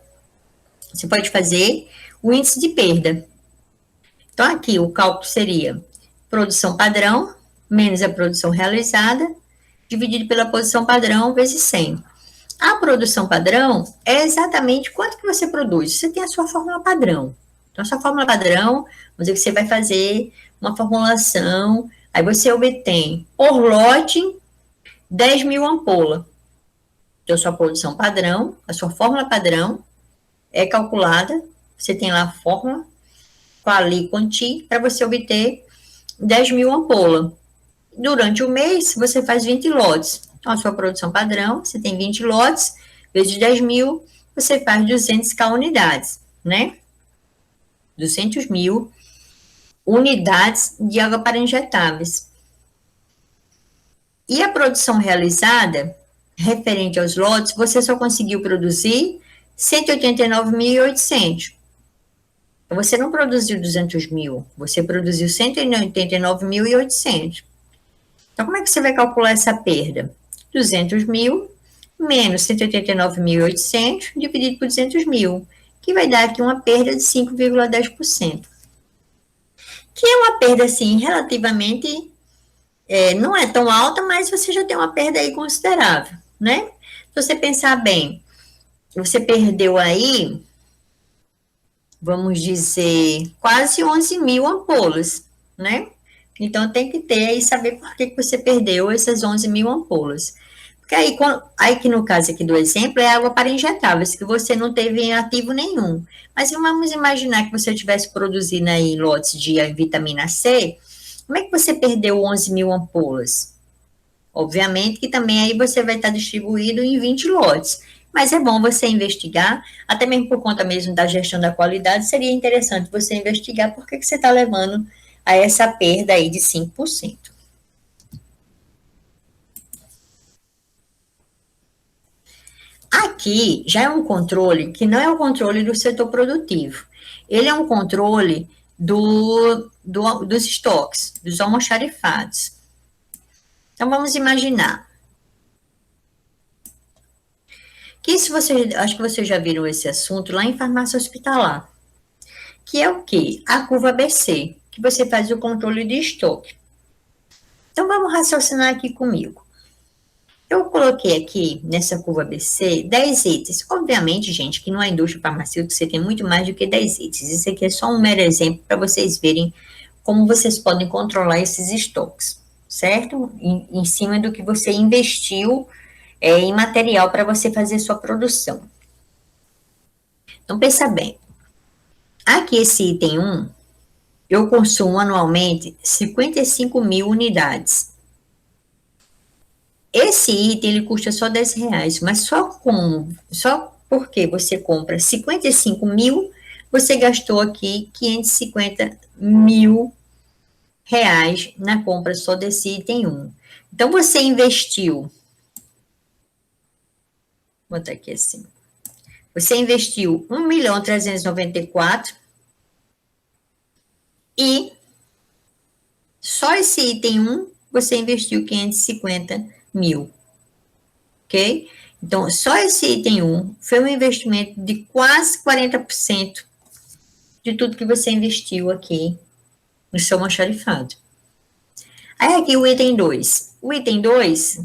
você pode fazer o índice de perda. Então, aqui o cálculo seria produção padrão, menos a produção realizada, dividido pela posição padrão, vezes 100. A produção padrão é exatamente quanto que você produz. Você tem a sua fórmula padrão. Então, a sua fórmula padrão, vamos dizer que você vai fazer uma formulação, aí você obtém, por lote, 10.000 ampolas. Então, a sua produção padrão, a sua fórmula padrão é calculada, você tem lá a fórmula, quali quanti, para você obter 10.000 ampolas. Durante o mês, você faz 20 lotes. Então, a sua produção padrão, você tem 20 lotes, vezes 10.000, você faz 200k unidades, né? 200 mil unidades de água para injetáveis. E a produção realizada, referente aos lotes, você só conseguiu produzir 189.800. Você não produziu 200 mil, você produziu 189.800. Então, como é que você vai calcular essa perda? 200 mil menos 189.800 dividido por 200 mil, que vai dar aqui uma perda de 5,10%. Que é uma perda, assim, relativamente, não é tão alta, mas você já tem uma perda aí considerável, né? Se você pensar bem, você perdeu aí, vamos dizer, quase 11 mil ampolas, né? Então, tem que ter aí, saber por que você perdeu essas 11 mil ampolas. Porque aí que no caso aqui do exemplo, é água para injetáveis, que você não teve em ativo nenhum. Mas vamos imaginar que você estivesse produzindo aí lotes de vitamina C, como é que você perdeu 11 mil ampolas? Obviamente que também aí você vai estar distribuído em 20 lotes. Mas é bom você investigar, até mesmo por conta mesmo da gestão da qualidade, seria interessante você investigar por que você está levando a essa perda aí de 5%. Aqui já é um controle que não é o controle do setor produtivo. Ele é um controle dos estoques, dos almoxarifados. Então, vamos imaginar que se você, acho que vocês já viram esse assunto lá em farmácia hospitalar, que é o quê? A curva ABC, que você faz o controle de estoque. Então, vamos raciocinar aqui comigo. Eu coloquei aqui, nessa curva ABC, 10 itens. Obviamente, gente, que na indústria farmacêutica você tem muito mais do que 10 itens. Isso aqui é só um mero exemplo para vocês verem como vocês podem controlar esses estoques, certo? Em cima do que você investiu em material para você fazer sua produção. Então, pensa bem. Aqui, esse item 1, eu consumo anualmente 55 mil unidades. Esse item, ele custa só R$10, mas só porque você compra 55 mil, você gastou aqui 550 mil reais na compra só desse item 1. Então, você investiu, vou botar aqui assim, você investiu 1.394.000 e só esse item 1, você investiu 550 mil, ok? Então, só esse item 1 foi um investimento de quase 40% de tudo que você investiu aqui no seu almoxarifado. Aí aqui o item 2. O item 2,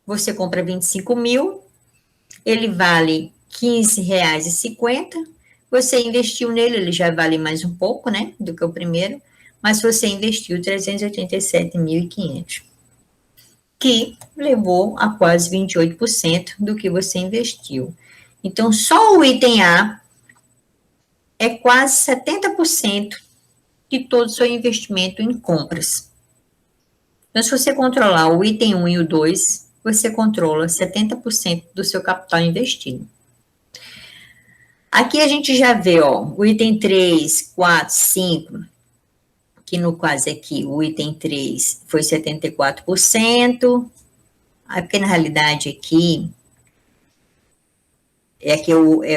você compra 25 mil, ele vale R$15,50, você investiu nele, ele já vale mais um pouco, né, do que o primeiro, mas você investiu 387.500. Que levou a quase 28% do que você investiu. Então, só o item A é quase 70% de todo o seu investimento em compras. Então, se você controlar o item 1 e o 2, você controla 70% do seu capital investido. Aqui a gente já vê, ó, o item 3, 4, 5, que no caso aqui, o item 3 foi 74%, porque na realidade aqui, é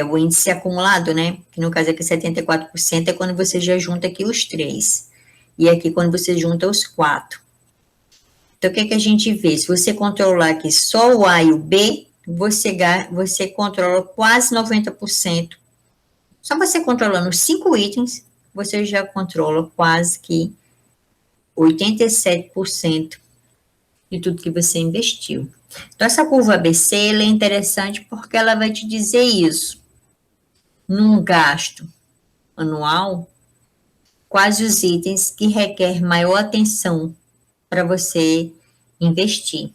o índice acumulado, né? Que no caso aqui 74% é quando você já junta aqui os 3. E aqui quando você junta os 4. Então, o que a gente vê? Se você controlar aqui só o A e o B, você controla quase 90%. Só você controlando os 5 itens, você já controla quase que 87% de tudo que você investiu. Então, essa curva ABC ela é interessante porque ela vai te dizer isso. Num gasto anual, quais os itens que requer maior atenção para você investir.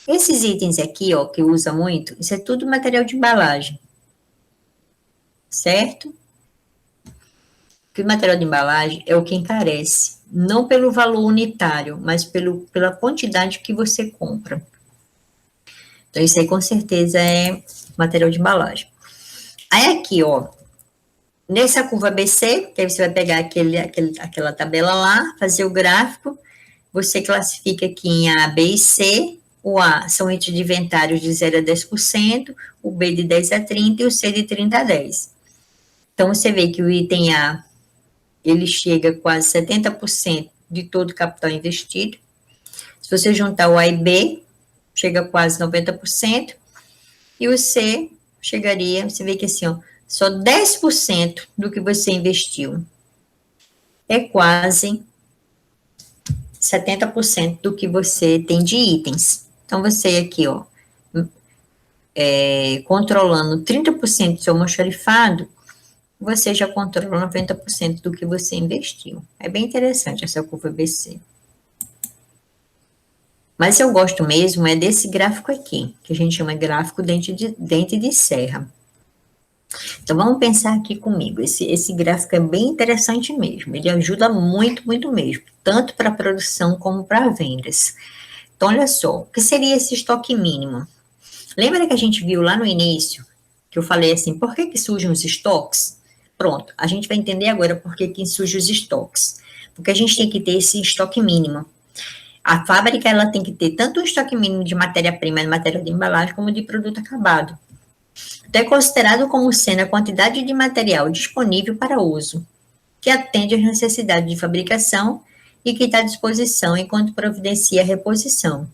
Esses itens aqui, ó, que usa muito, isso é tudo material de embalagem. Certo? Porque o material de embalagem é o que encarece, não pelo valor unitário, mas pela quantidade que você compra. Então, isso aí com certeza é material de embalagem. Aí aqui, ó, nessa curva ABC, que aí você vai pegar aquela tabela lá, fazer o gráfico, você classifica aqui em A, B e C. O A são itens de inventários de 0 a 10%, o B de 10 a 30% e o C de 30 a 10%. Então, você vê que o item A, ele chega a quase 70% de todo o capital investido. Se você juntar o A e B, chega a quase 90%. E o C chegaria, você vê que assim, ó, só 10% do que você investiu. É quase 70% do que você tem de itens. Então, você aqui, ó, controlando 30% do seu almoxarifado, você já controla 90% do que você investiu. É bem interessante essa curva ABC. Mas eu gosto mesmo é desse gráfico aqui, que a gente chama gráfico dente de serra. Então, vamos pensar aqui comigo. Esse gráfico é bem interessante mesmo. Ele ajuda muito, muito mesmo. Tanto para produção como para vendas. Então, olha só. O que seria esse estoque mínimo? Lembra que a gente viu lá no início, que eu falei assim, por que surgem os estoques? Pronto, a gente vai entender agora por que surgem os estoques. Porque a gente tem que ter esse estoque mínimo. A fábrica, ela tem que ter tanto um estoque mínimo de matéria-prima, de material de embalagem, como de produto acabado. Então, é considerado como sendo a quantidade de material disponível para uso, que atende às necessidades de fabricação e que está à disposição enquanto providencia a reposição.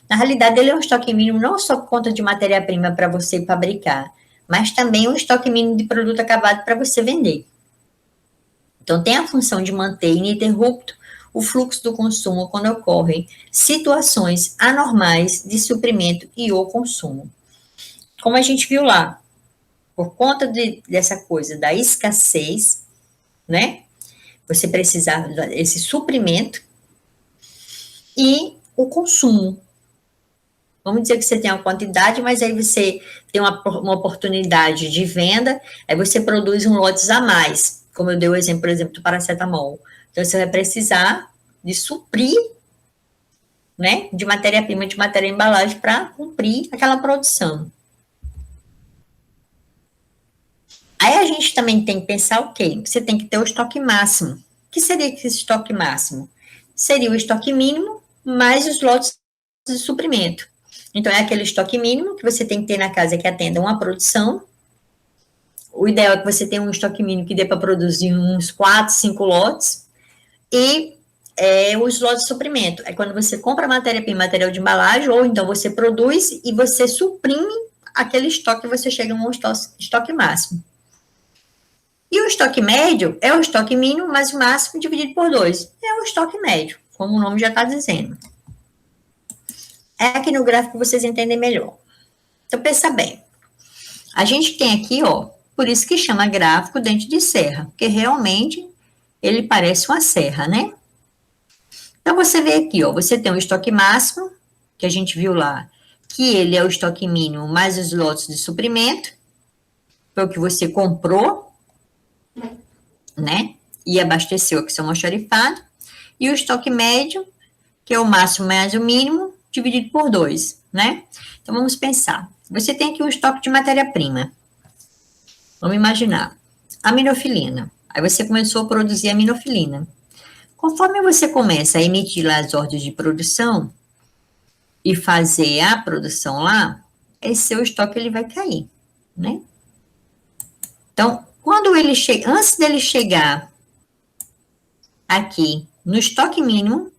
Na realidade, ele é um estoque mínimo não só por conta de matéria-prima para você fabricar, mas também um estoque mínimo de produto acabado para você vender. Então, tem a função de manter ininterrupto o fluxo do consumo quando ocorrem situações anormais de suprimento e ou consumo. Como a gente viu lá, por conta dessa coisa da escassez, né? Você precisar desse suprimento e o consumo. Vamos dizer que você tem uma quantidade, mas aí você tem uma oportunidade de venda, aí você produz um lotes a mais, como eu dei o exemplo, por exemplo, do paracetamol. Então, você vai precisar de suprir, né, de matéria-prima, de matéria embalagem para cumprir aquela produção. Aí a gente também tem que pensar o quê? Você tem que ter o estoque máximo. O que seria esse estoque máximo? Seria o estoque mínimo mais os lotes de suprimento. Então, é aquele estoque mínimo que você tem que ter na casa que atenda uma produção. O ideal é que você tenha um estoque mínimo que dê para produzir uns 4, 5 lotes. E os lotes de suprimento. É quando você compra matéria-prima, material de embalagem, ou então você produz e você suprime aquele estoque e você chega a um estoque máximo. E o estoque médio é o estoque mínimo mais o máximo dividido por 2. É o estoque médio, como o nome já está dizendo. É aqui no gráfico que vocês entendem melhor. Então, pensa bem. A gente tem aqui, ó, por isso que chama gráfico dente de serra, porque realmente ele parece uma serra, né? Então, você vê aqui, ó, você tem o estoque máximo, que a gente viu lá, que ele é o estoque mínimo mais os lotes de suprimento, foi o que você comprou, né? E abasteceu aqui seu almoxarifado. E o estoque médio, que é o máximo mais o mínimo, dividido por 2, né? Então, vamos pensar. Você tem aqui um estoque de matéria-prima. Vamos imaginar. Aminofilina. Aí você começou a produzir aminofilina. Conforme você começa a emitir lá as ordens de produção e fazer a produção lá, esse seu estoque ele vai cair, né? Então, quando ele chega, antes dele chegar aqui no estoque mínimo,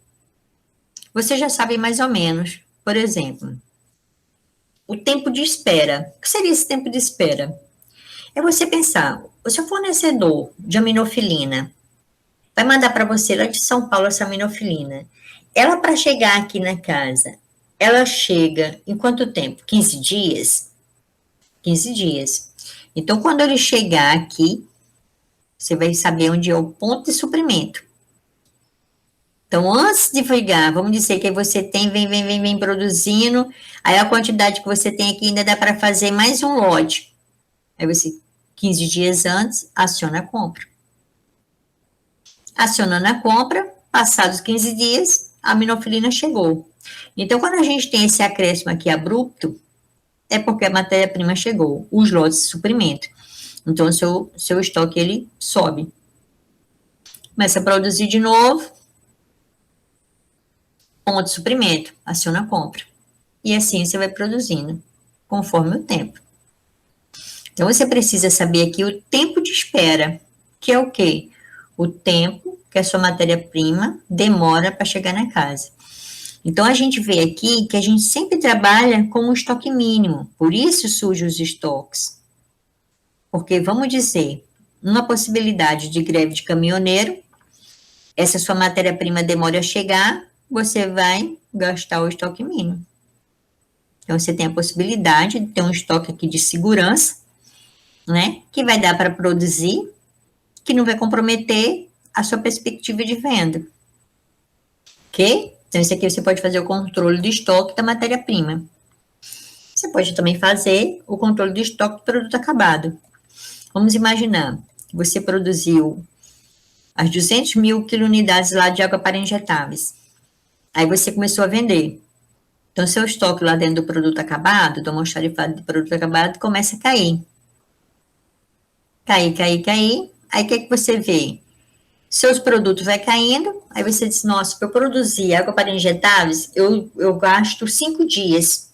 você já sabe mais ou menos, por exemplo, o tempo de espera. O que seria esse tempo de espera? É você pensar, o seu fornecedor de aminofilina vai mandar para você lá de São Paulo essa aminofilina. Ela, para chegar aqui na casa, ela chega em quanto tempo? 15 dias? 15 dias. Então, quando ele chegar aqui, você vai saber onde é o ponto de suprimento. Então, antes de ligar, vamos dizer que você tem, vem produzindo, aí a quantidade que você tem aqui ainda dá para fazer mais um lote. Aí você, 15 dias antes, aciona a compra. Acionando a compra, passados 15 dias, a aminofilina chegou. Então, quando a gente tem esse acréscimo aqui abrupto, é porque a matéria-prima chegou, os lotes de suprimento. Então, seu estoque, ele sobe. Começa a produzir de novo, ponto de suprimento, aciona a compra. E assim você vai produzindo, conforme o tempo. Então, você precisa saber aqui o tempo de espera, que é o quê? O tempo que a sua matéria-prima demora para chegar na casa. Então, a gente vê aqui que a gente sempre trabalha com um estoque mínimo, por isso surgem os estoques. Porque, vamos dizer, uma possibilidade de greve de caminhoneiro, essa sua matéria-prima demora a chegar, você vai gastar o estoque mínimo. Então, você tem a possibilidade de ter um estoque aqui de segurança, né, que vai dar para produzir, que não vai comprometer a sua perspectiva de venda. Ok? Então, isso aqui você pode fazer o controle do estoque da matéria-prima. Você pode também fazer o controle do estoque do produto acabado. Vamos imaginar que você produziu as 200 mil quilunidades lá de água para injetáveis. Aí você começou a vender. Então, seu estoque lá dentro do produto acabado, do almoxarifado do produto acabado, começa a cair. Cair. Aí, o que você vê? Seus produtos vai caindo, aí você diz, nossa, para eu produzir água para injetáveis, eu gasto 5 dias.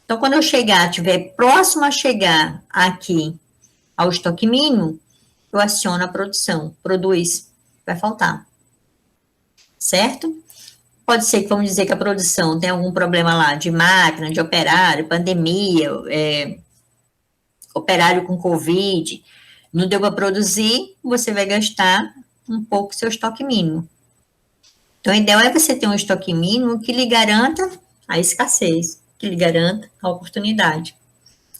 Então, quando eu estiver próximo a chegar aqui ao estoque mínimo, eu aciono a produção, produz, vai faltar. Certo? Pode ser que, vamos dizer que a produção tem algum problema lá de máquina, de operário, pandemia, operário com Covid, não deu para produzir, você vai gastar um pouco seu estoque mínimo. Então, o ideal é você ter um estoque mínimo que lhe garanta a escassez, que lhe garanta a oportunidade,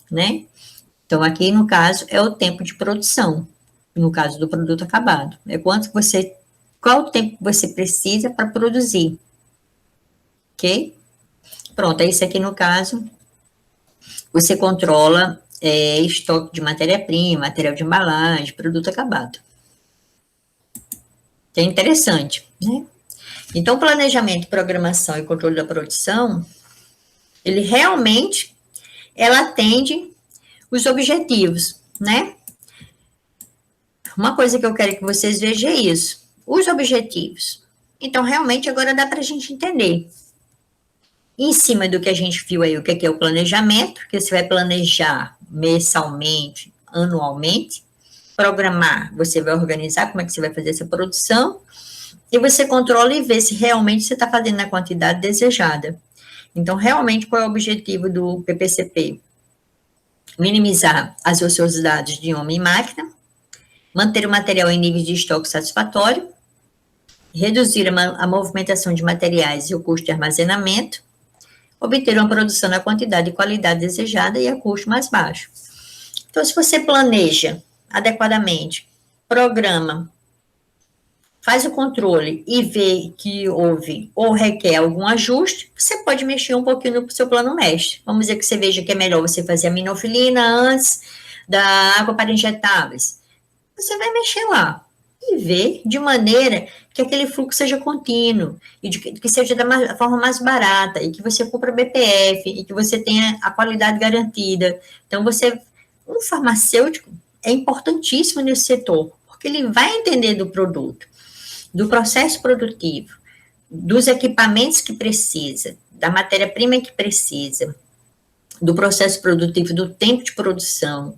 né? Então, aqui, no caso, é o tempo de produção, no caso do produto acabado. É qual o tempo que você precisa para produzir, ok? Pronto, é isso aqui, no caso, você controla estoque de matéria-prima, material de embalagem, produto acabado. É interessante, né? Então, planejamento, programação e controle da produção, ele realmente, ela atende os objetivos, né? Uma coisa que eu quero que vocês vejam é isso, os objetivos. Então, realmente, agora dá para a gente entender. Em cima do que a gente viu aí, o que é o planejamento, que você vai planejar mensalmente, anualmente, programar, você vai organizar como é que você vai fazer essa produção, e você controla e vê se realmente você está fazendo na quantidade desejada. Então, realmente, qual é o objetivo do PPCP? Minimizar as ociosidades de homem e máquina, manter o material em nível de estoque satisfatório, reduzir a movimentação de materiais e o custo de armazenamento, obter uma produção na quantidade e qualidade desejada e a custo mais baixo. Então, se você planeja adequadamente, programa, faz o controle e vê que houve ou requer algum ajuste, você pode mexer um pouquinho no seu plano mestre. Vamos dizer que você veja que é melhor você fazer a minofilina antes da água para injetáveis. Você vai mexer lá e ver de maneira que aquele fluxo seja contínuo e que seja da forma mais barata e que você cumpra BPF e que você tenha a qualidade garantida. Então, um farmacêutico é importantíssimo nesse setor, porque ele vai entender do produto, do processo produtivo, dos equipamentos que precisa, da matéria-prima que precisa, do processo produtivo, do tempo de produção,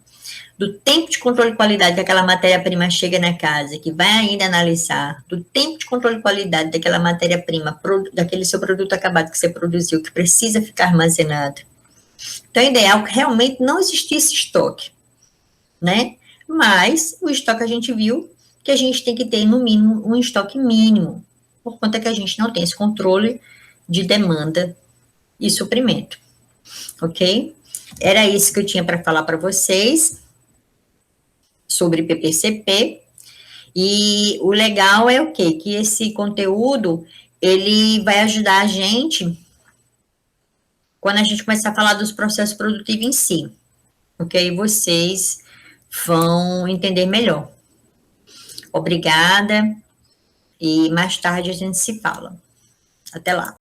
do tempo de controle de qualidade que aquela matéria-prima chega na casa, que vai ainda analisar, do tempo de controle de qualidade daquela matéria-prima, daquele seu produto acabado que você produziu, que precisa ficar armazenado. Então, é ideal que realmente não existisse estoque, né? Mas o estoque a gente viu que a gente tem que ter, no mínimo, um estoque mínimo, por conta que a gente não tem esse controle de demanda e suprimento, ok? Era isso que eu tinha para falar para vocês sobre PPCP, e o legal é o quê? Que esse conteúdo, ele vai ajudar a gente quando a gente começar a falar dos processos produtivos em si, ok? Vocês vão entender melhor. Obrigada, e mais tarde a gente se fala. Até lá.